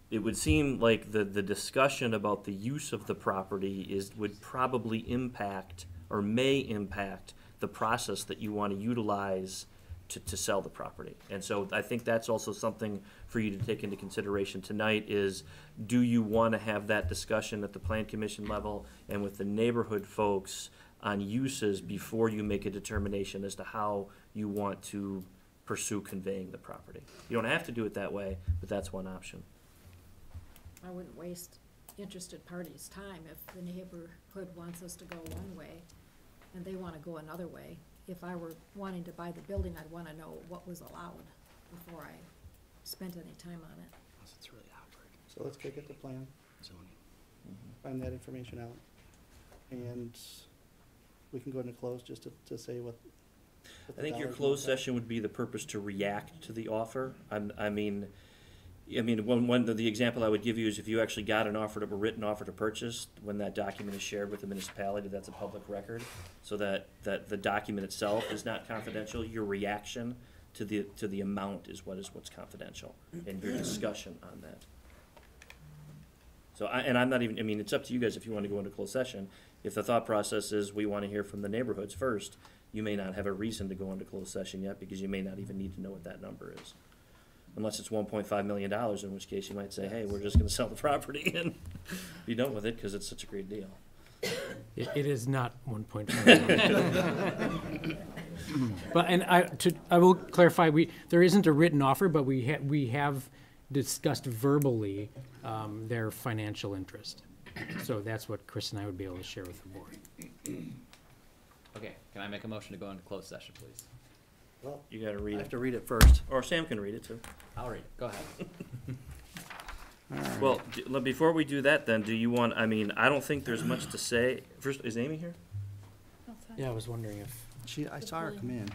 it would seem like the discussion about the use of the property would probably impact, or may impact, the process that you want to utilize to sell the property. And so I think that's also something for you to take into consideration tonight is, do you want to have that discussion at the plan commission level and with the neighborhood folks on uses before you make a determination as to how you want to pursue conveying the property? You don't have to do it that way, but that's one option. I wouldn't waste interested parties' time if the neighborhood wants us to go one way and they want to go another way. If I were wanting to buy the building, I'd want to know what was allowed before I spent any time on it. It's really awkward. So let's kick it to plan, Zoning. find that information out. And we can go into close just to say what I think your dollars closed look at. session would be the purpose to react to the offer. I mean, one of the example I would give you is if you actually got a written offer to purchase, when that document is shared with the municipality, that's a public record, so that the document itself is not confidential. Your reaction to the amount is what's confidential, and your discussion on that. So I'm not even, it's up to you guys if you want to go into closed session. If the thought process is we want to hear from the neighborhoods first, you may not have a reason to go into closed session yet, because you may not even need to know what that number is. Unless it's $1.5 million, in which case you might say, hey, we're just gonna sell the property and be done with it, because it's such a great deal. It is not 1.5. But, and I will clarify, there isn't a written offer, but we have discussed verbally their financial interest. So that's what Chris and I would be able to share with the board. Okay, can I make a motion to go into closed session, please? Well, You gotta read I it. have to read it first. Or Sam can read it too. I'll read it. Go ahead. All right. Well, before we do that then, do you want, I don't think there's much to say. First, is Amy here? Yeah, I was wondering if, I saw her come in.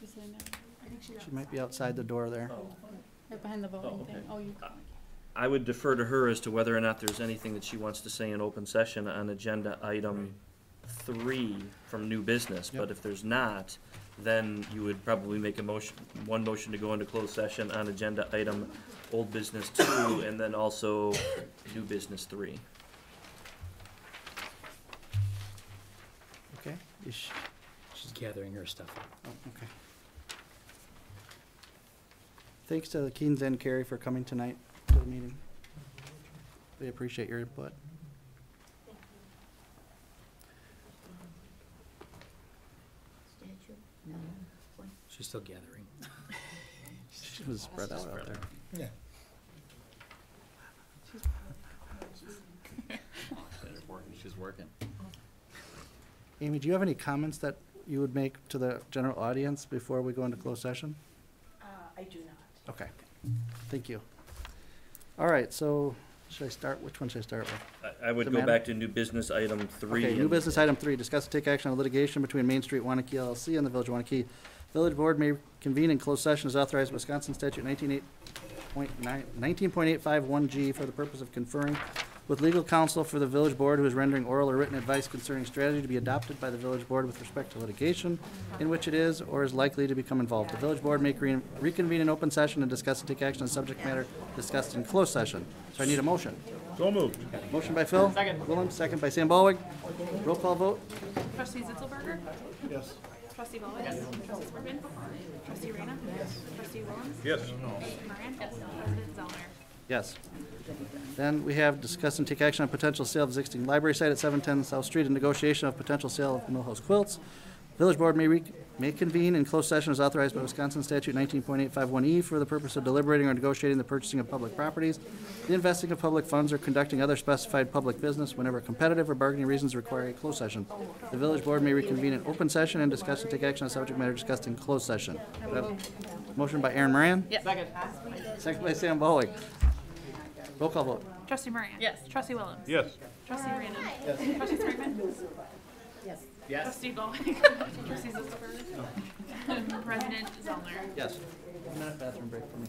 Is there no- I think She might be outside the door there. Right behind the voting okay. thing. Oh, you. I would defer to her as to whether or not there's anything that she wants to say in open session on agenda item 3 from new business. But Yep. if there's not, then you would probably make one motion to go into closed session on agenda item old business 2, and then also new business 3. Okay? she's gathering her stuff up. Oh, okay. Thanks to the Keens and Carrie for coming tonight to the meeting. We appreciate your input. She's still gathering. She was spread out there. Yeah. She's working. Amy, do you have any comments that you would make to the general audience before we go into closed session? I do not. Okay, thank you. All right, so should I start, which one should I start with? I would Does it go matter? back to new business item 3. Okay, new business item 3, discuss and take action on litigation between Main Street Waunakee LLC and the Village of Waunakee. Village Board may convene in closed session as authorized by Wisconsin Statute 19.851G for the purpose of conferring with legal counsel for the Village Board who is rendering oral or written advice concerning strategy to be adopted by the Village Board with respect to litigation in which it is or is likely to become involved. The Village Board may reconvene in open session and discuss and take action on subject matter discussed in closed session. So I need a motion. So moved. Motion by Phil. Second. Willems, second by Sam Ballwig. Roll call vote. Trustee Zitzelberger? Yes. Trustee Ballwig? Trustee Spurman? Trustee Reyna? Trustee Willems? Yes. Moran? President Zellner? Yes. Then we have discuss and take action on potential sale of existing library site at 710 South Street and negotiation of potential sale of Millhouse Quilts. Village Board may convene in closed session as authorized by Wisconsin Statute 19.851E for the purpose of deliberating or negotiating the purchasing of public properties, the investing of public funds, or conducting other specified public business whenever competitive or bargaining reasons require a closed session. The Village Board may reconvene in open session and discuss and take action on subject matter discussed in closed session. Motion by Aaron Moran. Yes. Second by Sam Bowie. Roll call vote. Trustee Moran. Yes. Trustee Williams. Yes. Trustee Random. Yes. Trustee Sprinkman. Yes. Trustee Bowling. Trustee Zisselberg. President Zellner. Yes. 1 minute bathroom break for me.